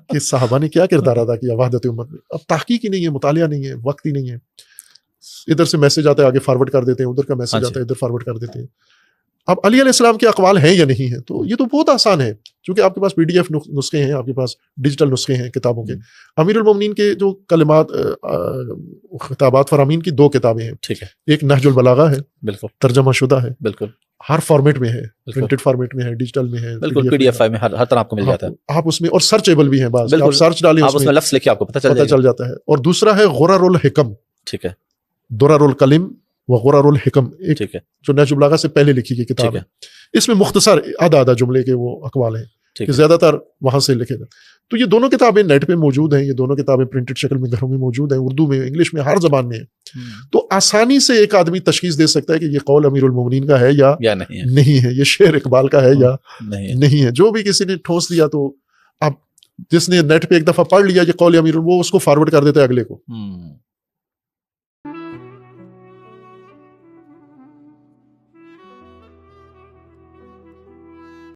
کہ صحابہ نے کیا کردار ادا کیا وحدت امت میں. اب تحقیق ہی نہیں ہے، مطالعہ نہیں ہے، وقت ہی نہیں ہے. ادھر سے میسج آتا ہے آگے فارورڈ کر دیتے ہیں، ادھر کا میسج آتا ہے ادھر فارورڈ کر دیتے ہیں. اب علی علیہ السلام کے اقوال ہیں یا نہیں ہیں، تو یہ تو بہت آسان ہے، چونکہ آپ کے پاس PDF نسخے ہیں، آپ کے پاس ڈیجیٹل نسخے ہیں کتابوں کے. امیر المومنین کے جو کلمات خطابات فرامین کی 2 کتابیں ہیں. ٹھیک ہے. ایک نہج البلاغہ ہے، بالکل ترجمہ شدہ ہے، بالکل ہر فارمیٹ میں ہے، پرنٹڈ فارمیٹ میں ہے، ڈیجیٹل میں ہے، بالکل PDF میں ہر طرح آپ کو مل جاتا ہے. آپ اس میں، اور سرچیبل بھی ہیں بعض، آپ سرچ ڈالیں اس میں لفظ لکھیں آپ کو پتہ چل جاتا ہے. اور دوسرا ہے غرر الحکم. ٹھیک ہے. درر الکلم وغرر الحکم، ایک جو نہج البلاغہ سے پہلے لکھی گئی کتاب ہے. اس میں مختصر آدھا جملے کے وہ اقوال ہیں کہ زیادہ تر وہاں سے لکھے گا. تو یہ دونوں کتابیں نیٹ پہ موجود ہیں، یہ دونوں کتابیں پرنٹڈ شکل میں گھروں میں موجود ہیں، اردو میں، انگلش میں، ہر زبان میں ہے. تو آسانی سے ایک آدمی تشخیص دے سکتا ہے کہ یہ قول امیر المومنین کا ہے یا نہیں ہے، یہ شعر اقبال کا ہے یا نہیں ہے. جو بھی کسی نے ٹھوس دیا تو اب جس نے نیٹ پہ ایک دفعہ پڑھ لیا یہ قول امیر، وہ اس کو فارورڈ کر دیتا ہے اگلے کو.